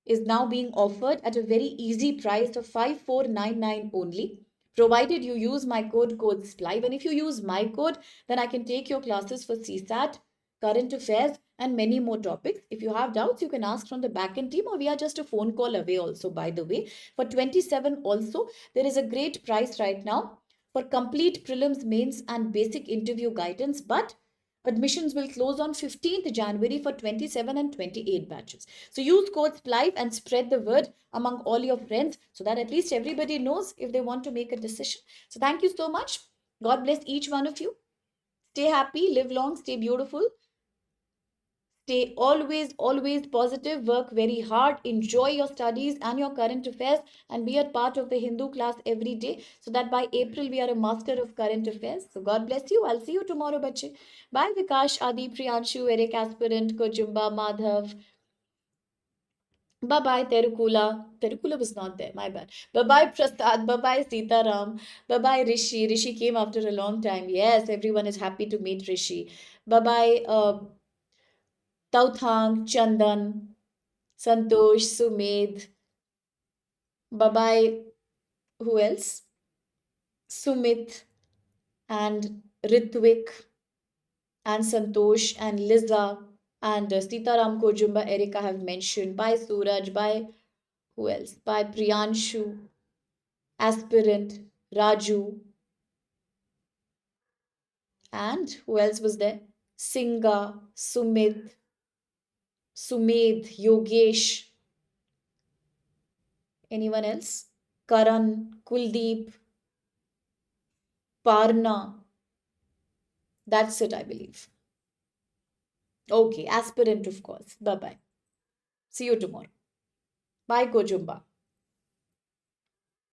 is now being offered at a very easy price of 5499 only, provided you use my code CODESLIVE. And if you use my code, then I can take your classes for CSAT, current affairs, and many more topics. If you have doubts, you can ask from the backend team, or we are just a phone call away also, by the way. For 27 also, there is a great price right now for complete prelims, mains, and basic interview guidance, but admissions will close on 15th January for 27 and 28 batches. So use code SPLIVE and spread the word among all your friends so that at least everybody knows if they want to make a decision. So thank you so much. God bless each one of you. Stay happy, live long, stay beautiful. Stay always positive, work very hard, enjoy your studies and your current affairs, and be a part of the Hindu class every day so that by April we are a master of current affairs. So God bless you. I'll see you tomorrow, bache. Bye, Vikash, Adi, Priyanshu, Eric, Aspirant, Kojumba, Madhav. Bye bye, Terukula. Terukula was not there, my bad. Bye bye, Prasad. Bye bye, Sitaram. Bye bye, Rishi. Rishi came after a long time. Yes, everyone is happy to meet Rishi. Bye bye, Tauthang, Chandan, Santosh, Sumedh. Bye bye. Who else? Sumit and Ritvik and Santosh and Liza and Sitaram Kojumba, Erika have mentioned. Bye Suraj. Bye. Who else? Bye Priyanshu, Aspirant, Raju, and who else was there? Singa, Sumit, Sumedh, Yogesh. Anyone else? Karan, Kuldeep, Parna. That's it, I believe. Okay, aspirant, of course. Bye bye. See you tomorrow. Bye, Kojumba.